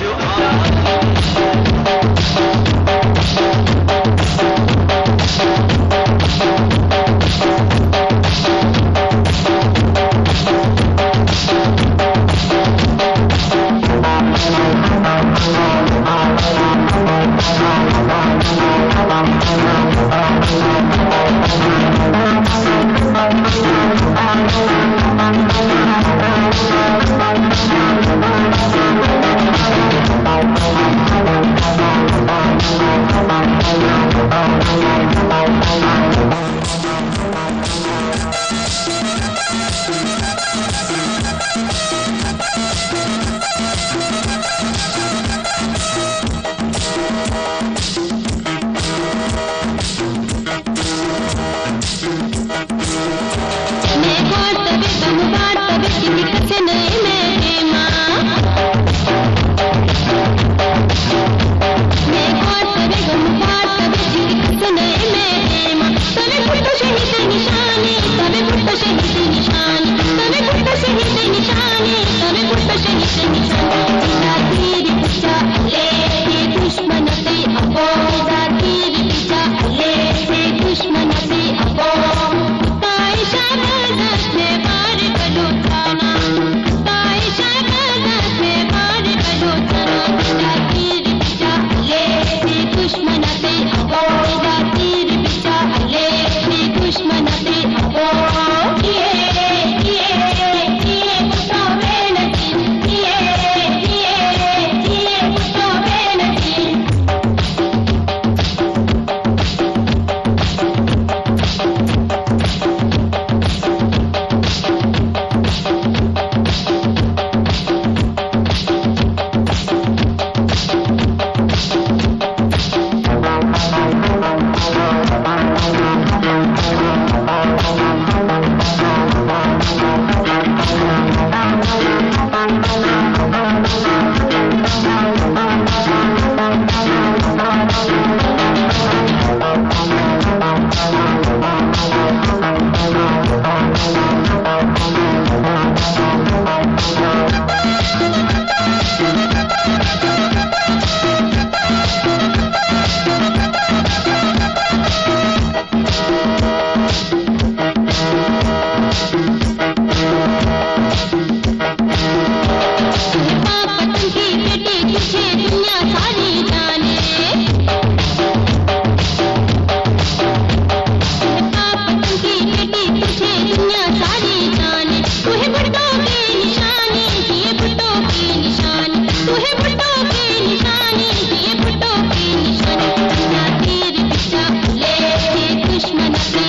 दुश्मन की